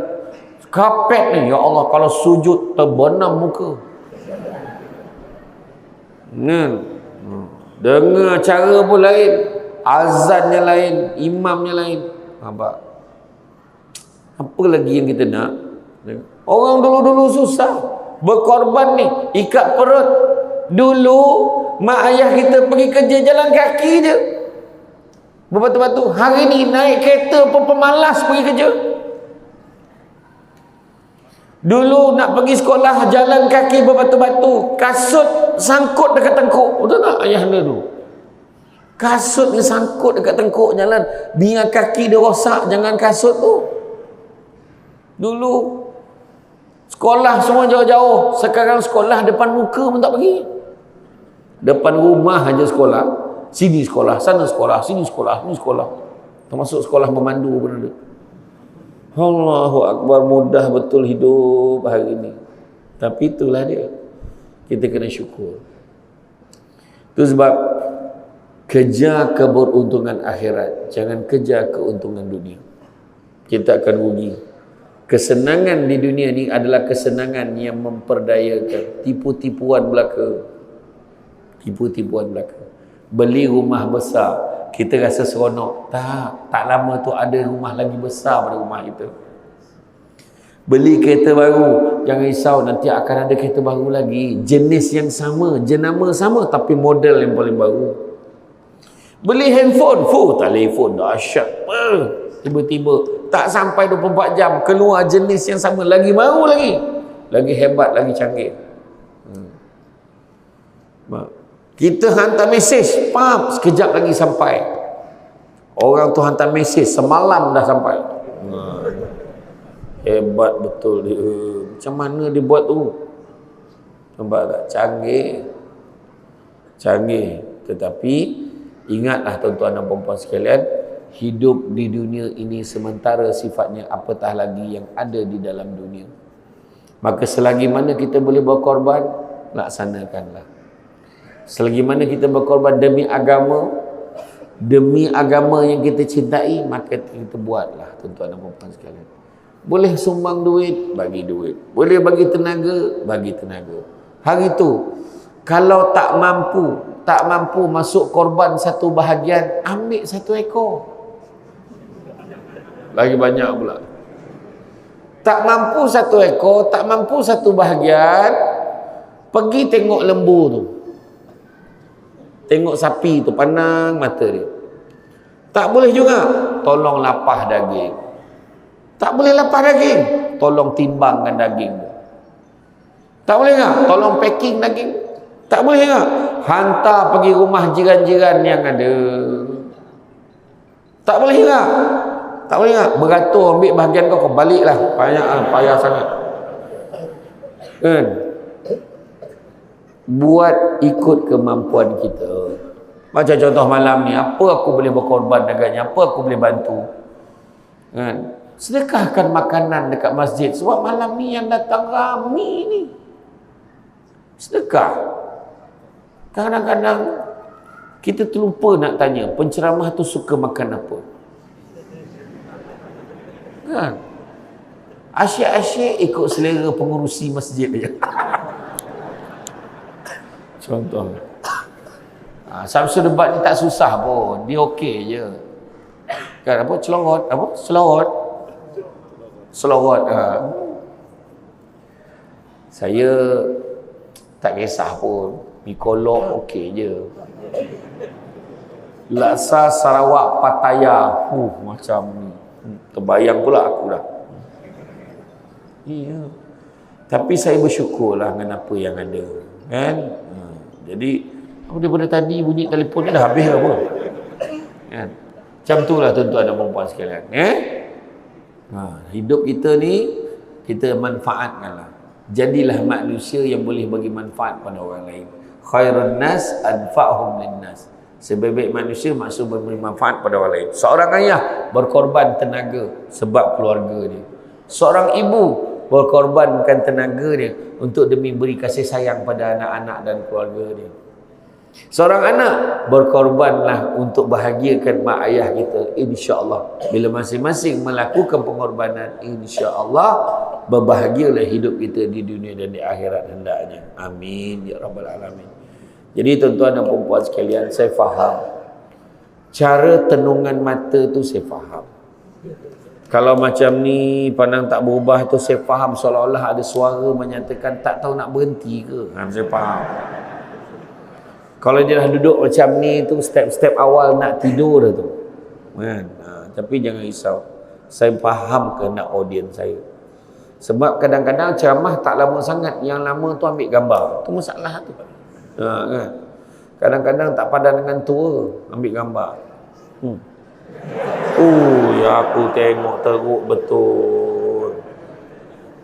Kapet ni, ya Allah, kalau sujud terbenam muka. Dengar cara pun lain, azannya lain, imamnya lain. Apa lagi yang kita nak? Orang dulu-dulu susah, berkorban ni, ikat perut. Dulu mak ayah kita pergi kerja jalan kaki je, berbatu-batu. Hari ni naik kereta pun pemalas pergi kerja. Dulu nak pergi sekolah jalan kaki berbatu-batu, kasut sangkut dekat tengkuk. Betul tak ayah anda tu? Kasut ni sangkut dekat tengkuk jalan, biar kaki dia rosak, jangan kasut tu. Dulu sekolah semua jauh-jauh, sekarang sekolah depan muka pun tak pergi. Depan rumah aja sekolah. Sini sekolah, sana sekolah, sini sekolah, sini sekolah. Termasuk sekolah memandu pun ada. Allahu Akbar, mudah betul hidup hari ini. Tapi itulah dia. Kita kena syukur. Itu sebab kejar keberuntungan akhirat, jangan kejar keuntungan dunia. Kita akan rugi. Kesenangan di dunia ni adalah kesenangan yang memperdayakan. Tipu-tipuan belaka. Tipu-tipuan belaka. Beli rumah besar, kita rasa seronok. Tak lama tu ada rumah lagi besar pada rumah kita. Beli kereta baru, jangan risau, nanti akan ada kereta baru lagi, jenis yang sama, jenama sama, tapi model yang paling baru. Beli handphone, telefon dahsyat. Tiba-tiba tak sampai 24 jam keluar jenis yang sama, lagi baru lagi hebat, lagi canggih. Kita hantar mesej, sekejap lagi sampai. Orang tu hantar mesej semalam dah sampai. Hebat betul dia. Macam mana dia buat tu? Nampak tak? Canggih. Tetapi ingatlah tuan-tuan dan puan-puan sekalian, hidup di dunia ini sementara sifatnya, apatah lagi yang ada di dalam dunia. Maka selagi mana kita boleh berkorban, laksanakanlah. Selagi mana kita berkorban demi agama yang kita cintai, maka kita buatlah tuan-tuan dan puan-puan sekalian. Boleh sumbang duit, bagi duit. Boleh bagi tenaga, bagi tenaga. Hari tu kalau tak mampu masuk korban satu bahagian, ambil 1 ekor. Lagi banyak pula. Tak mampu 1 ekor, tak mampu satu bahagian, pergi tengok lembu tu. Tengok sapi tu, pandang mata dia. Tak boleh juga, tolong lapah daging. Tak boleh lapah daging, tolong timbangkan daging. Tak boleh tak? Tolong packing daging. Tak boleh tak? Hantar pergi rumah jiran-jiran yang ada. Tak boleh tak? Tak boleh tak? Beratur ambil bahagian kau baliklah. Payah sangat. Kan? Buat ikut kemampuan kita. Macam contoh malam ni, apa aku boleh berkorban dengannya, apa aku boleh bantu, kan? Sedekahkan makanan dekat masjid, sebab malam ni yang datang ramai ni. Sedekah. Kadang-kadang kita terlupa nak tanya, penceramah tu suka makan apa, kan? Asyik-asyik ikut selera pengurusi masjid je. Contoh. Samsul debat ni tak susah pun. Dia okey je. Kan apa? Celorot. Apa? Selorot. Saya tak kisah pun. Mi kolok okey je. Laksa Sarawak Pattaya. Macam ni. Terbayang pula aku dah. Iya. Tapi saya bersyukurlah dengan apa yang ada. Kan? Jadi daripada tadi bunyi telefon ni dah habis apa? Kan? Macam itulah tuan-tuan dan puan-puan sekalian. Hidup kita ni kita manfaatkanlah. Jadilah manusia yang boleh bagi manfaat pada orang lain. Khairun nas anfa'hum linnas. Sebaik-baik manusia maksud memberi manfaat pada orang lain. Seorang ayah berkorban tenaga sebab keluarga dia. Seorang ibu berkorbankan tenaga dia untuk demi beri kasih sayang pada anak-anak dan keluarga dia. Seorang anak berkorbanlah untuk bahagiakan mak ayah kita. InsyaAllah bila masing-masing melakukan pengorbanan, InsyaAllah berbahagialah hidup kita di dunia dan di akhirat hendaknya. Amin ya rabbal alamin. Jadi tuan-tuan dan puan-puan sekalian, saya faham cara tenungan mata tu, saya faham. Kalau macam ni pandang tak berubah tu, saya faham seolah-olah ada suara menyatakan tak tahu nak berhenti ke. Saya faham. Kalau dia dah duduk macam ni tu, step-step awal nak tidur dah tu, kan? Tapi jangan risau, saya faham kehendak audiens saya. Sebab kadang-kadang ceramah tak lama sangat, yang lama tu ambil gambar. Tu masalah tu. Kan? Kadang-kadang tak padan dengan tua, ambil gambar. Ya aku tengok teruk betul.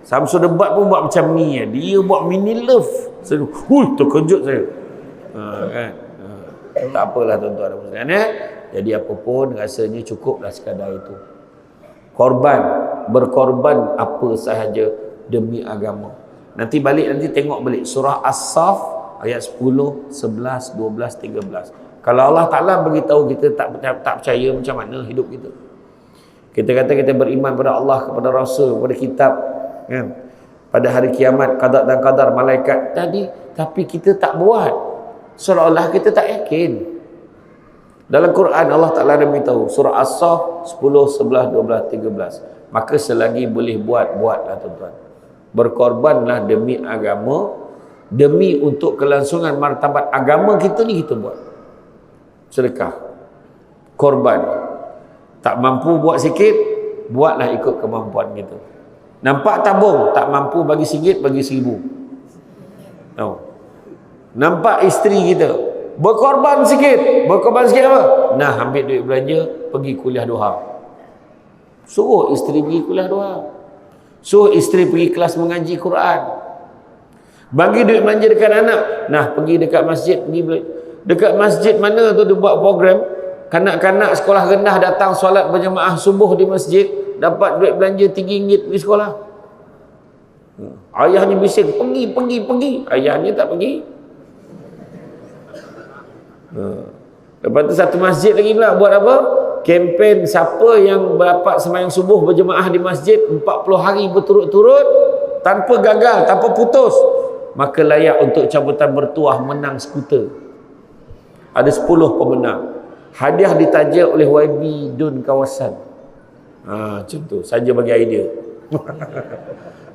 Samsul debat pun buat macam ni. Dia buat mini love. Terkejut saya. Kan? Tak apalah tuan-tuan dan puan-puan. Jadi apa pun rasanya cukuplah sekadar itu. Berkorban apa sahaja demi agama. Nanti tengok balik surah As-Saff ayat 10, 11, 12, 13. Kalau Allah Ta'ala beritahu kita tak percaya, macam mana hidup kita? Kita kata kita beriman pada Allah, kepada Rasul, kepada kitab, kan? Pada hari kiamat, qada dan qadar, malaikat tadi, tapi kita tak buat. Seolah-olah kita tak yakin. Dalam Quran Allah Ta'ala ada beritahu surah As-Saff 10, 11, 12, 13. Maka selagi boleh buatlah tuan-tuan. Berkorbanlah demi agama, demi untuk kelangsungan martabat agama kita ni kita buat. Sedekah, korban. Tak mampu buat sikit, buatlah ikut kemampuan kita. Nampak tabung, tak mampu bagi RM1, bagi RM1,000. Tahu? Nampak isteri kita berkorban sikit apa? Nah, ambil duit belanja, pergi kuliah duha. Suruh isteri pergi kuliah duha. Suruh isteri pergi kelas mengaji Quran. Bagi duit belanja dekat anak. Nah, pergi dekat masjid, dekat masjid mana tu dia buat program, kanak-kanak sekolah rendah datang solat berjemaah subuh di masjid, dapat duit belanja RM3 pergi sekolah. Ayahnya bising, pergi. Ayahnya tak pergi. Lepas tu satu masjid lagi pula buat apa? Kempen siapa yang dapat sembahyang subuh berjemaah di masjid 40 hari berturut-turut tanpa gagal, tanpa putus, maka layak untuk cabutan bertuah menang skuter. Ada 10 pemenang. Hadiah ditaja oleh YB Dun Kawasan. Macam tu saja bagi idea.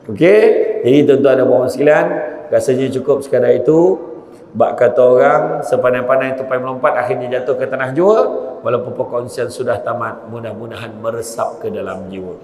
Okey, jadi tuan-tuan dan puan-puan sekalian, rasanya cukup sekadar itu. Bak kata orang, sepandai-pandai tupai melompat akhirnya jatuh ke tanah jua. Walaupun perkongsian sudah tamat, mudah-mudahan meresap ke dalam jiwa.